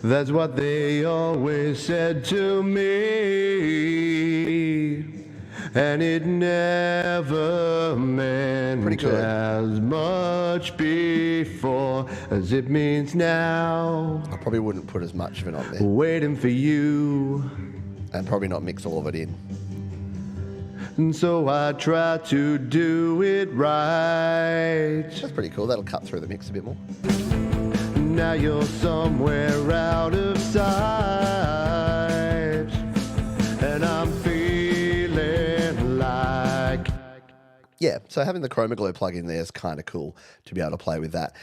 That's what they always said to me, and it never meant as much before as it means now. I probably wouldn't put as much of it on there. Waiting for you. And probably not mix all of it in. And so I try to do it right. That's pretty cool. That'll cut through the mix a bit more. Now you're somewhere out of sight, and I'm feeling like... Yeah, so having the Chroma Glow plugin there is kind of cool to be able to play with that.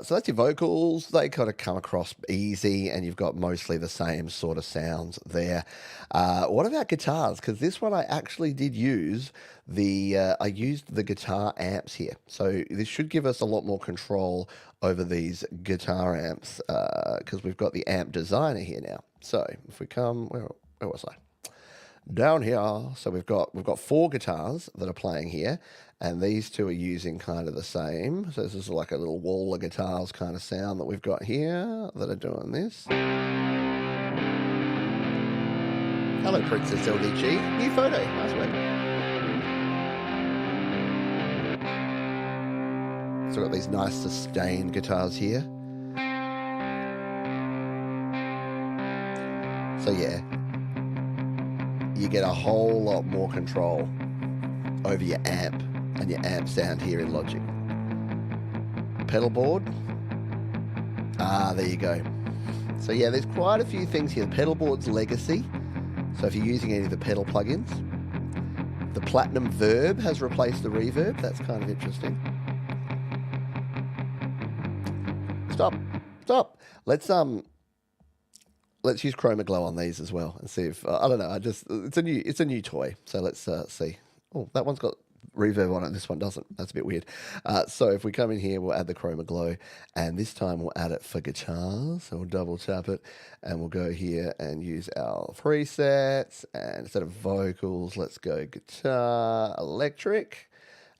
So that's your vocals. They kind of come across easy, and you've got mostly the same sort of sounds there. What about guitars? Because this one I actually did use I used the guitar amps here. So this should give us a lot more control over these guitar amps because we've got the amp designer here now. So if we come, where was I? Down here. So we've got 4 guitars that are playing here, and these two are using kind of the same. So this is like a little wall of guitars kind of sound that we've got here that are doing this. Hello, Princess LDG. New photo. Nice one. So got these nice sustained guitars here. So yeah, you get a whole lot more control over your amp and your amp sound here in Logic. Pedal board. Ah, there you go. So yeah, there's quite a few things here. The pedal board's legacy. So if you're using any of the pedal plugins, the Platinum Verb has replaced the reverb. That's kind of interesting. Stop. Let's use Chroma Glow on these as well and see if I don't know. It's a new toy. So let's see. Oh, that one's got reverb on it. This one doesn't. That's a bit weird. So if we come in here, we'll add the Chroma Glow, and this time we'll add it for guitars. So we'll double tap it, and we'll go here and use our presets. And instead of vocals, let's go guitar, electric,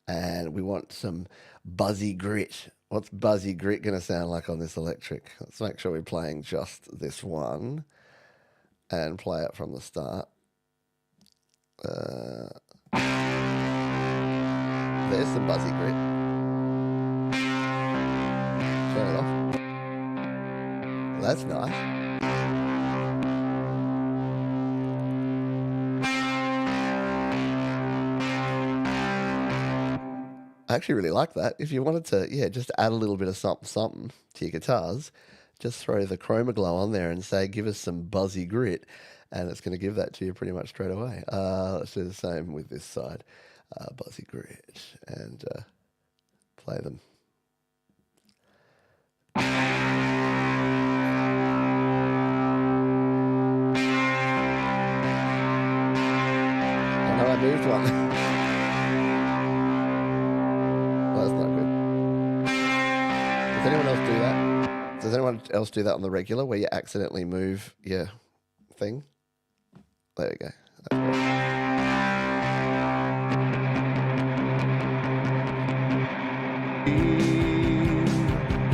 and we want some buzzy grit. What's buzzy grit going to sound like on this electric? Let's make sure we're playing just this one and play it from the start. There's some buzzy grit. Turn it off. That's nice. I actually really like that. If you wanted to, yeah, just add a little bit of something to your guitars, just throw the Chroma Glow on there and say, give us some buzzy grit, and it's going to give that to you pretty much straight away. Let's do the same with this side. Buzzy grit, and play them. I know I moved one. Well, that's not good. Does anyone else do that? Does anyone else do that on the regular, where you accidentally move your thing? There we go. That's great.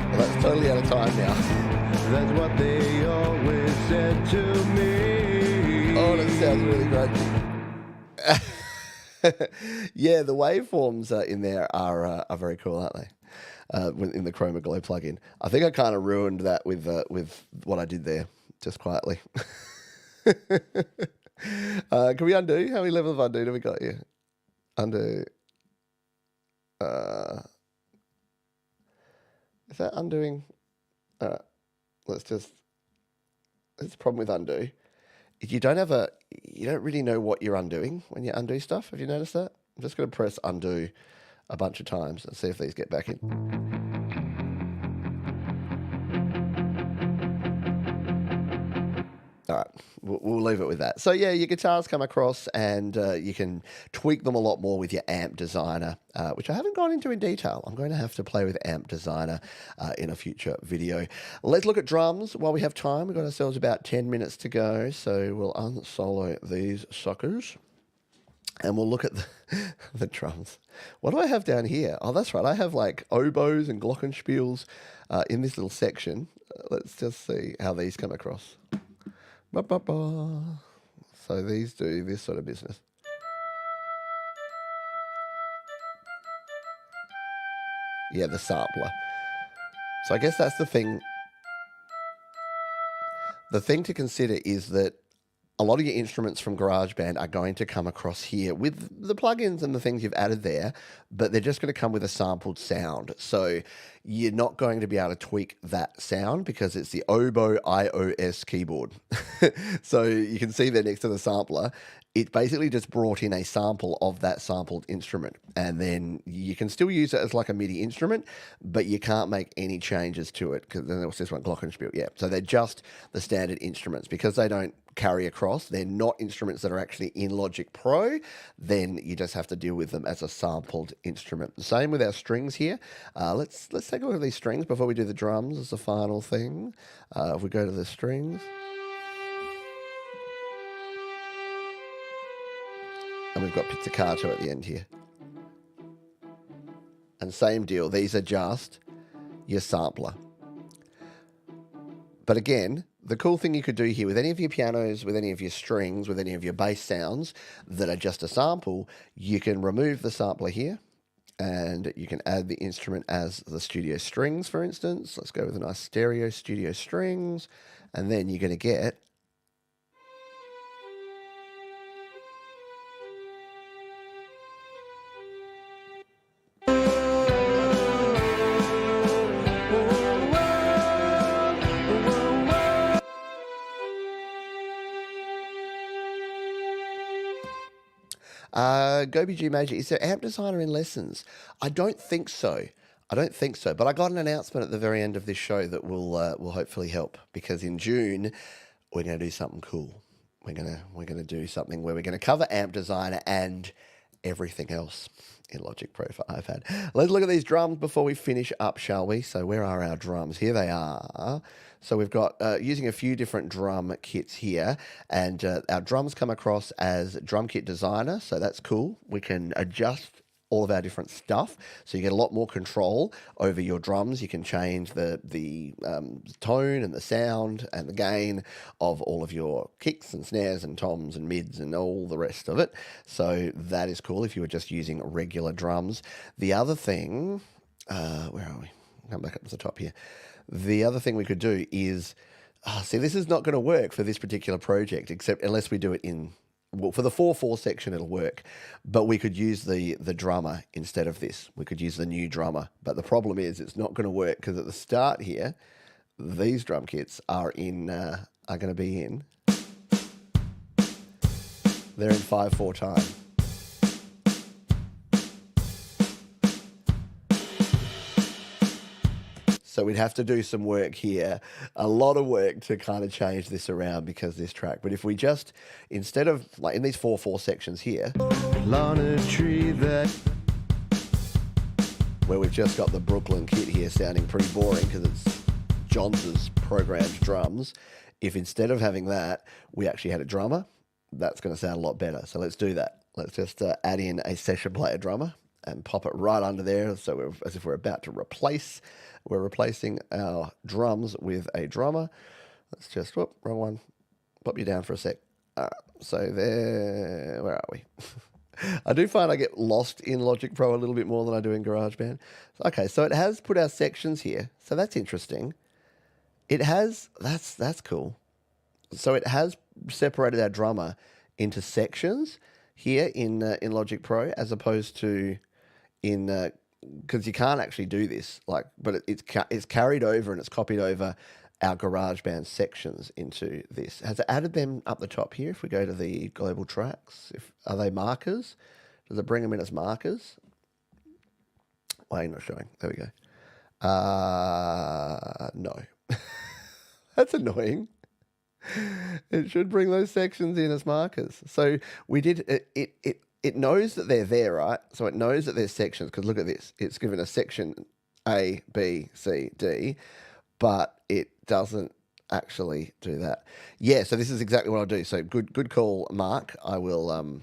Well, that's totally out of time now. That's what they always said to me. Oh, that sounds really great. Yeah, the waveforms in there are very cool, aren't they? In the Chroma Glow plugin. I think I kind of ruined that with what I did there, just quietly. Can we undo? How many levels of undo do we got here? Undo. Is that undoing? All right, let's just. That's the problem with undo. If you don't really know what you're undoing when you undo stuff. Have you noticed that? I'm just going to press undo a bunch of times and see if these get back in. All right, we'll leave it with that. So yeah, your guitars come across, and you can tweak them a lot more with your Amp Designer, which I haven't gone into in detail. I'm going to have to play with Amp Designer in a future video. Let's look at drums while we have time. We've got ourselves about 10 minutes to go, so we'll unsolo these suckers. And we'll look at the drums. What do I have down here? Oh, that's right. I have like oboes and glockenspiels in this little section. Let's just see how these come across. Ba, ba, ba. So these do this sort of business. Yeah, the sampler. So I guess that's the thing. The thing to consider is that a lot of your instruments from GarageBand are going to come across here with the plugins and the things you've added there, but they're just going to come with a sampled sound. So you're not going to be able to tweak that sound because it's the oboe iOS keyboard. So you can see there next to the sampler, it basically just brought in a sample of that sampled instrument. And then you can still use it as like a MIDI instrument, but you can't make any changes to it because then there was this one, Glockenspiel. Yeah, so they're just the standard instruments because they don't carry across. They're not instruments that are actually in Logic Pro. Then you just have to deal with them as a sampled instrument. The same with our strings here. Let's take a look at these strings before we do the drums as the final thing. If we go to the strings. And we've got pizzicato at the end here. And same deal. These are just your sampler. But again, the cool thing you could do here with any of your pianos, with any of your strings, with any of your bass sounds that are just a sample, you can remove the sampler here And you can add the instrument as the studio strings, for instance. Let's go with a nice stereo studio strings. And then you're going to get GoBG Major, is there amp designer in lessons? I don't think so. I don't think so. But I got an announcement at the very end of this show that will hopefully help, because in June we're going to do something cool. We're gonna do something where we're going to cover amp designer and everything else in Logic Pro for iPad. Let's look at these drums before we finish up, shall we? So where are our drums? Here they are. So we've got using a few different drum kits here, and our drums come across as Drum Kit Designer, so that's cool. We can adjust all of our different stuff, so you get a lot more control over your drums. You can change the tone and the sound and the gain of all of your kicks and snares and toms and mids and all the rest of it. So that is cool if you were just using regular drums. The other thing, where are we? Come back up to the top here. The other thing we could do is, see, this is not going to work for this particular project, except unless we do it in, well, for the 4/4 section it'll work, but we could use the drummer instead of this. We could use the new drummer, but the problem is it's not going to work, because at the start here, these drum kits are going to be in, they're in 5/4 time. So we'd have to do some work here, a lot of work to kind of change this around because of this track. But if we just, instead of, like in these 4/4 sections here, tree that, where we've just got the Brooklyn kit here sounding pretty boring because it's Johns' programmed drums, if instead of having that, we actually had a drummer, that's going to sound a lot better. So let's do that. Let's just add in a session player drummer and pop it right under there, so as if we're about to replace. We're replacing our drums with a drummer. Let's just, whoop, wrong one. Pop you down for a sec. So there, where are we? I do find I get lost in Logic Pro a little bit more than I do in GarageBand. Okay, so it has put our sections here. So that's interesting. It has, that's cool. So it has separated our drummer into sections here in Logic Pro, as opposed to in, because you can't actually do this, but it's carried over and it's copied over our GarageBand sections into this. Has it added them up the top here? If we go to the global tracks, are they markers? Does it bring them in as markers? Why are you not showing? There we go. No. That's annoying. It should bring those sections in as markers. So we did it knows that they're there, right? So it knows that there's sections, because look at this. It's given a section A, B, C, D, but it doesn't actually do that. Yeah, so this is exactly what I'll do. So good call, Mark. I will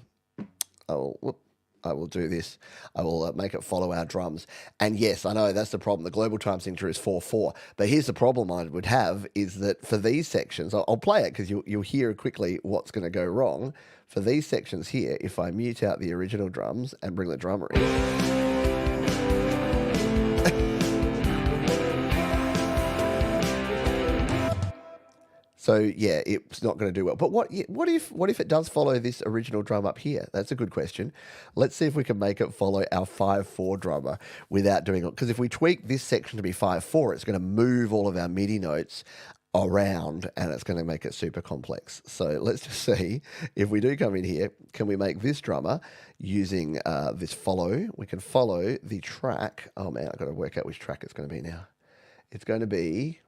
do this. I will make it follow our drums. And yes, I know that's the problem. The global time signature is 4/4. But here's the problem I would have, is that for these sections, I'll play it because you'll hear quickly what's going to go wrong. For these sections here, if I mute out the original drums and bring the drummer in, so yeah, it's not going to do well. But what if it does follow this original drum up here? That's a good question. Let's see if we can make it follow our 5/4 drummer without doing it. Because if we tweak this section to be 5/4, it's going to move all of our MIDI notes around and it's going to make it super complex. So let's just see if we do come in here, can we make this drummer using this follow? We can follow the track. Oh man, I've got to work out which track it's going to be now. It's going to be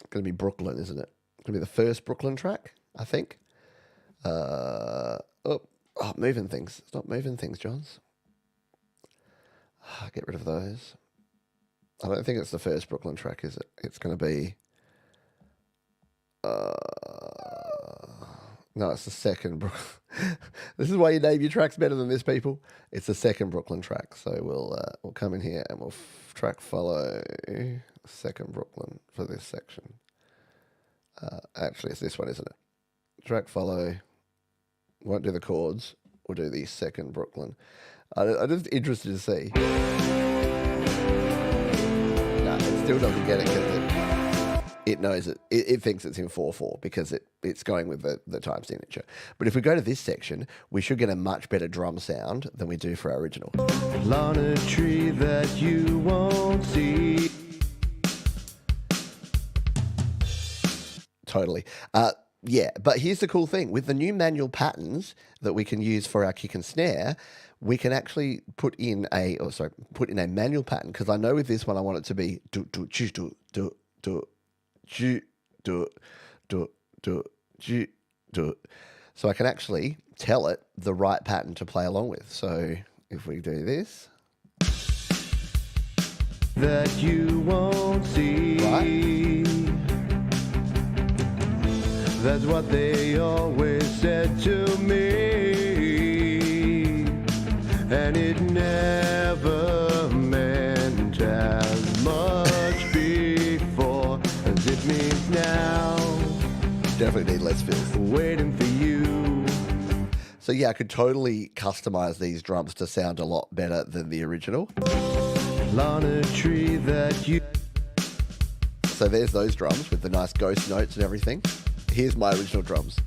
Brooklyn, isn't it? It's going to be the first Brooklyn track, I think. Moving things. Stop moving things, Johns. Get rid of those. I don't think it's the first Brooklyn track, is it? It's going to be... no, it's the second Brooklyn. This is why you name your tracks better than this, people. It's the second Brooklyn track. So we'll come in here and we'll track follow second Brooklyn for this section. Actually, it's this one, isn't it? Track follow. Won't do the chords. We'll do the second Brooklyn. I'm just interested to see. No, it still doesn't get it because it knows it thinks it's in 4/4 because it's going with the time signature. But if we go to this section, we should get a much better drum sound than we do for our original. On a tree that you won't see. Totally. Yeah, but here's the cool thing. With the new manual patterns that we can use for our kick and snare, we can actually put in a manual pattern, because I know with this one I want it to be do do do do do do do do do do do do. So I can actually tell it the right pattern to play along with. So if we do this, that you won't see. Right? That's what they always said to me, and it never meant as much before as it means now. Definitely need less fills. Waiting for you. So yeah, I could totally customize these drums to sound a lot better than the original. On a tree that you. So there's those drums with the nice ghost notes and everything. Here's my original drums.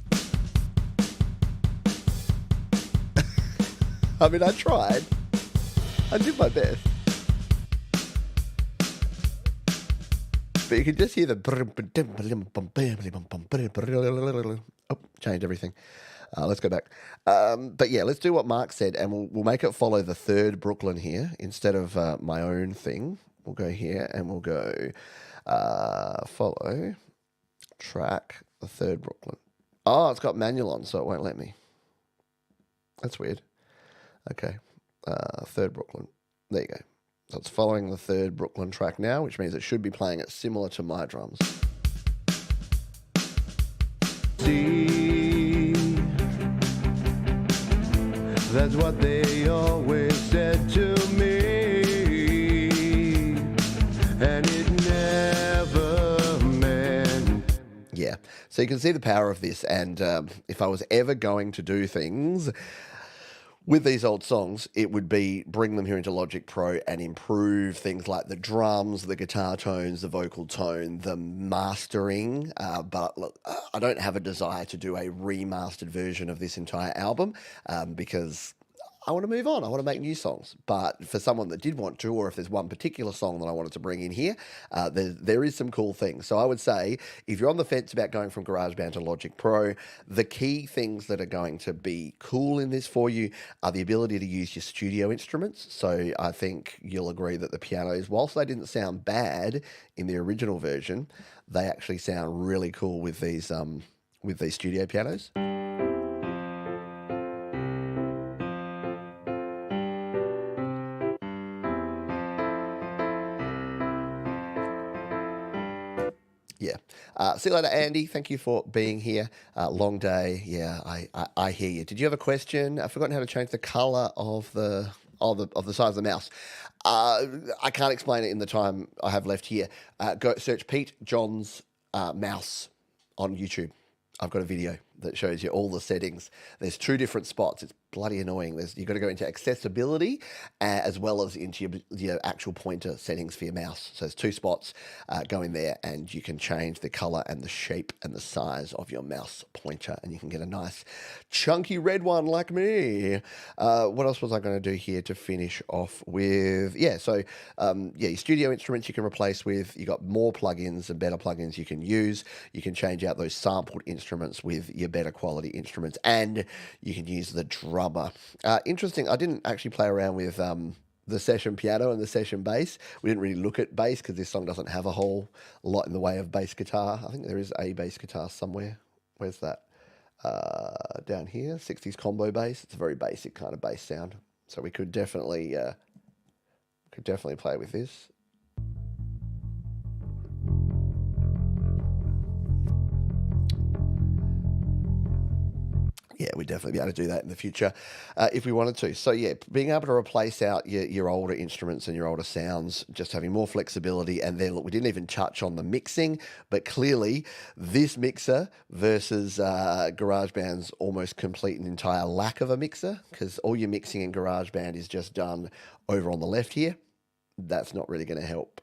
I mean, I tried. I did my best. But you can just hear the... Oh, changed everything. Let's go back. But yeah, let's do what Mark said, and we'll make it follow the third Brooklyn here instead of my own thing. We'll go here and we'll go follow track the third Brooklyn. Oh, it's got manual on, so it won't let me. That's weird. Okay. Third Brooklyn. There you go. So it's following the third Brooklyn track now, which means it should be playing it similar to my drums. See, that's what they always said to me, and it never meant. Yeah, so you can see the power of this, and if I was ever going to do things with these old songs, it would be bring them here into Logic Pro and improve things like the drums, the guitar tones, the vocal tone, the mastering. But look, I don't have a desire to do a remastered version of this entire album because I want to move on. I want to make new songs. But for someone that did want to, or if there's one particular song that I wanted to bring in here, there is some cool things. So I would say if you're on the fence about going from GarageBand to Logic Pro, the key things that are going to be cool in this for you are the ability to use your studio instruments. So I think you'll agree that the pianos, whilst they didn't sound bad in the original version, they actually sound really cool with these studio pianos. Yeah. See you later, Andy. Thank you for being here. Long day. Yeah, I hear you. Did you have a question? I've forgotten how to change the color of the size of the mouse. I can't explain it in the time I have left here. Go search Pete John's mouse on YouTube. I've got a video that shows you all the settings. There's two different spots. It's bloody annoying. You've got to go into accessibility as well as into your actual pointer settings for your mouse. So there's two spots. Go in there and you can change the color and the shape and the size of your mouse pointer, and you can get a nice chunky red one like me. What else was I going to do here to finish off with? Yeah, so your studio instruments you can replace with. You got more plugins and better plugins you can use. You can change out those sampled instruments with your better quality instruments, and you can use the drummer. Interesting, I didn't actually play around with the session piano and the session bass. We didn't really look at bass because this song doesn't have a whole lot in the way of bass guitar. I think there is a bass guitar somewhere. Where's that? Down here, 60s combo bass. It's a very basic kind of bass sound. So we could definitely play with this. Yeah, we'd definitely be able to do that in the future if we wanted to. So, yeah, being able to replace out your older instruments and your older sounds, just having more flexibility. And then, look, we didn't even touch on the mixing, but clearly this mixer versus GarageBand's almost complete and entire lack of a mixer, because all your mixing in GarageBand is just done over on the left here. That's not really going to help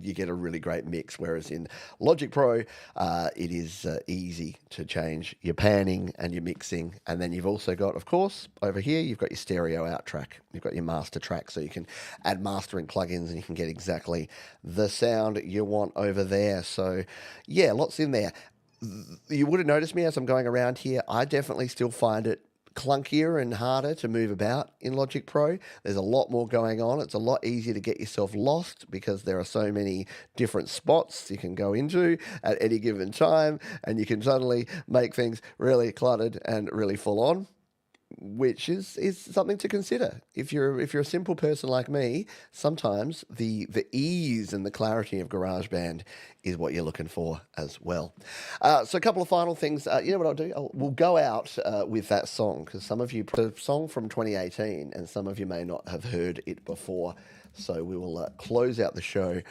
you get a really great mix. Whereas in Logic Pro, it is easy to change your panning and your mixing. And then you've also got, of course, over here, you've got your stereo out track. You've got your master track, so you can add mastering plugins and you can get exactly the sound you want over there. So, yeah, lots in there. You would have noticed me as I'm going around here. I definitely still find it clunkier and harder to move about in Logic Pro. There's a lot more going on. It's a lot easier to get yourself lost because there are so many different spots you can go into at any given time, and you can suddenly make things really cluttered and really full on, which is something to consider. If you're a simple person like me, sometimes the ease and the clarity of GarageBand is what you're looking for as well. So a couple of final things. You know what I'll do? We'll go out with that song, because some of you, the song from 2018, and some of you may not have heard it before. So we will close out the show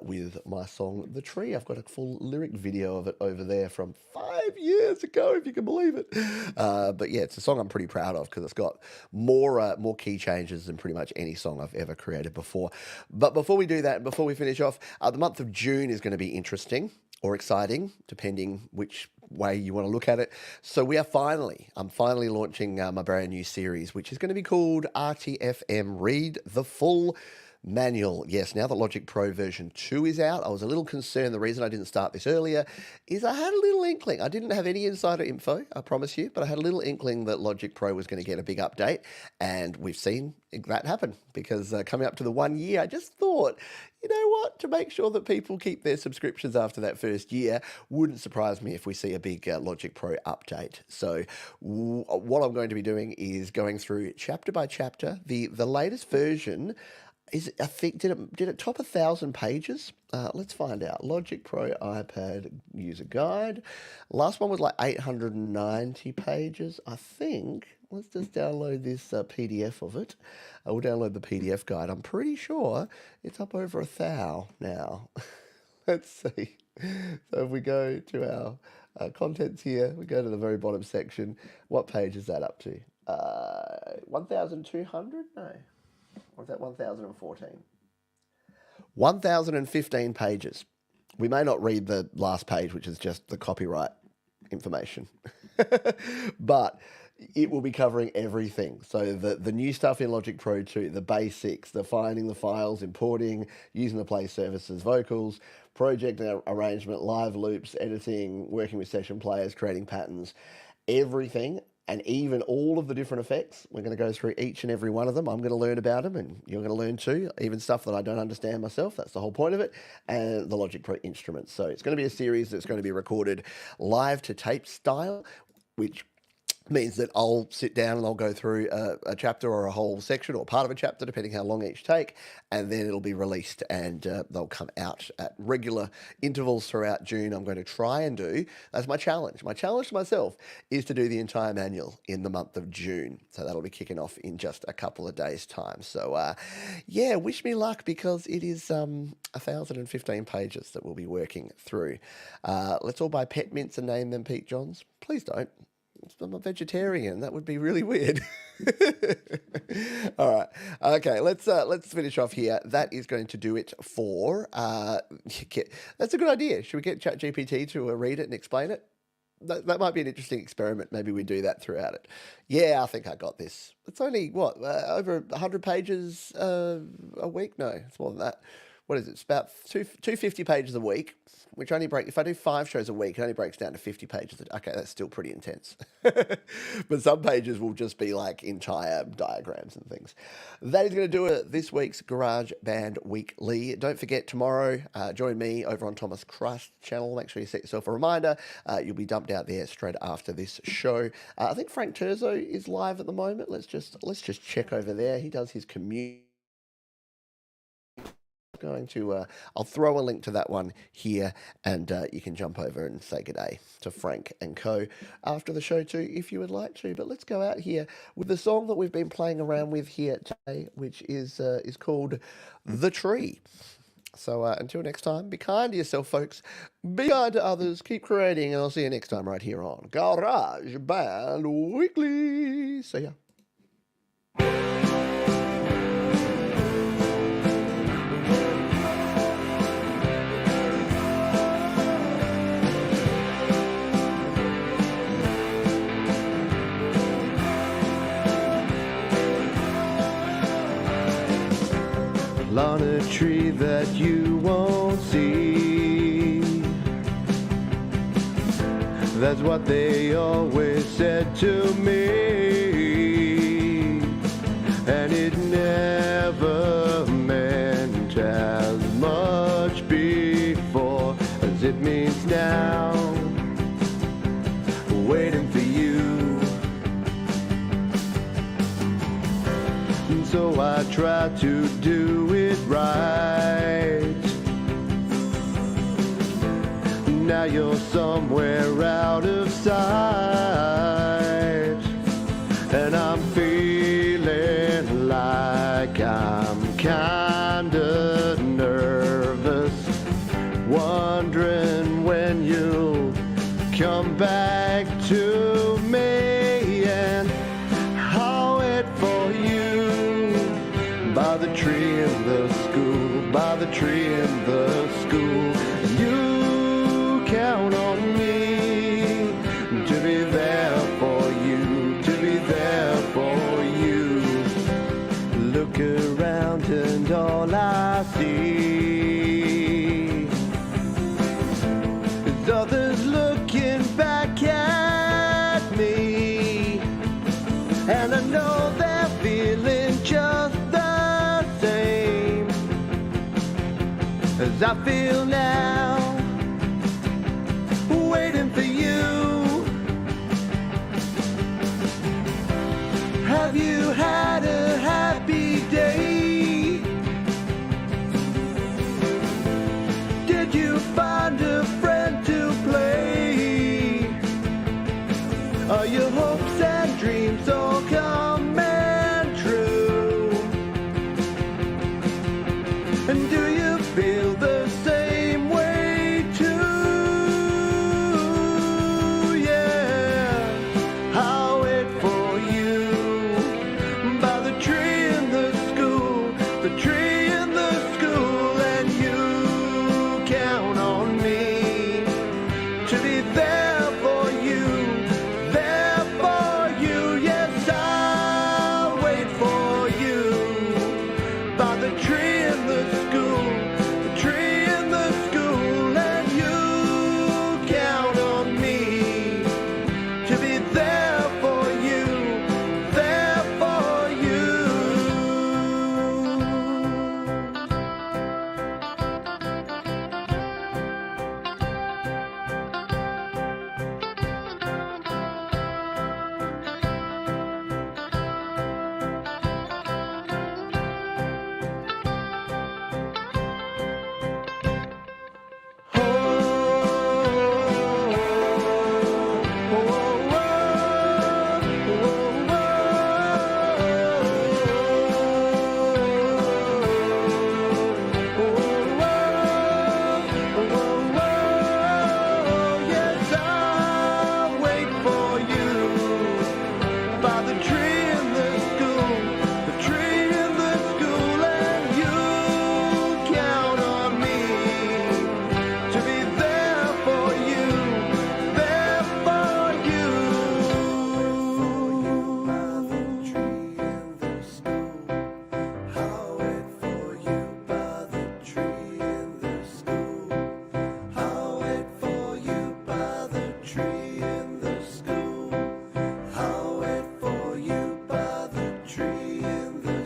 with my song, The Tree. I've got a full lyric video of it over there from 5 years ago, if you can believe it. But yeah, it's a song I'm pretty proud of because it's got more key changes than pretty much any song I've ever created before. But before we do that, before we finish off, the month of June is going to be interesting or exciting, depending which way you want to look at it. So I'm finally launching my brand new series, which is going to be called RTFM Read the Full Manual. Yes, now that Logic Pro version 2 is out, I was a little concerned. The reason I didn't start this earlier is I had a little inkling. I didn't have any insider info, I promise you, but I had a little inkling that Logic Pro was going to get a big update, and we've seen that happen, because coming up to the 1 year, I just thought, you know what, to make sure that people keep their subscriptions after that first year, wouldn't surprise me if we see a big Logic Pro update. So what I'm going to be doing is going through chapter by chapter. The latest version is, I think, did it top 1,000 pages? Let's find out. Logic Pro iPad user guide. Last one was like 890 pages, I think. Let's just download this PDF of it. I will download the PDF guide. I'm pretty sure it's up over 1,000 now. Let's see. So if we go to our contents here, we go to the very bottom section. What page is that up to? 1,200? No. Or is that 1,014? 1,015 pages. We may not read the last page, which is just the copyright information. But it will be covering everything. So the new stuff in Logic Pro 2, the basics, the finding the files, importing, using the play services, vocals, project arrangement, live loops, editing, working with session players, creating patterns, everything. And even all of the different effects, we're going to go through each and every one of them. I'm going to learn about them, and you're going to learn too, even stuff that I don't understand myself. That's the whole point of it, and the Logic Pro instruments. So it's going to be a series that's going to be recorded live to tape style, which means that I'll sit down and I'll go through a chapter or a whole section or part of a chapter, depending how long each take, and then it'll be released, and they'll come out at regular intervals throughout June. I'm going to try and do, that's my challenge. My challenge to myself is to do the entire manual in the month of June. So that'll be kicking off in just a couple of days' time. So yeah, wish me luck, because it is 1,015 pages that we'll be working through. Let's all buy pet mints and name them Pete Johns. Please don't. I'm a vegetarian. That would be really weird. All right. Okay, let's finish off here. That is going to do it for... that's a good idea. Should we get ChatGPT to read it and explain it? That might be an interesting experiment. Maybe we do that throughout it. Yeah, I think I got this. It's only, what, over 100 pages a week? No, it's more than that. What is it? It's about 250 pages a week, which only if I do 5 shows a week, it only breaks down to 50 pages. Okay, that's still pretty intense. But some pages will just be like entire diagrams and things. That is going to do it this week's GarageBand Weekly. Don't forget, tomorrow, join me over on Thomas Christ's channel. Make sure you set yourself a reminder. You'll be dumped out there straight after this show. I think Frank Terzo is live at the moment. Let's just check over there. He does his commute going to, I'll throw a link to that one here, and you can jump over and say good day to Frank and co after the show too, if you would like to. But let's go out here with the song that we've been playing around with here today, which is called The Tree. So until next time, be kind to yourself, folks. Be kind to others. Keep creating, and I'll see you next time right here on GarageBand Weekly. See ya. On a tree that you won't see. That's what they always said to me, and it never meant as much before as it means now. Waiting for you. So I try to do it right. Now you're somewhere out of sight, and I'm feeling like I'm kinda nervous, wondering when you'll come back to me, and I'll wait for you by the tree in the school, by the tree in the school. You count on me to be there for you, to be there for you. Look around and all I see is others looking back at me, and I know they're feeling just as I feel now, waiting for you.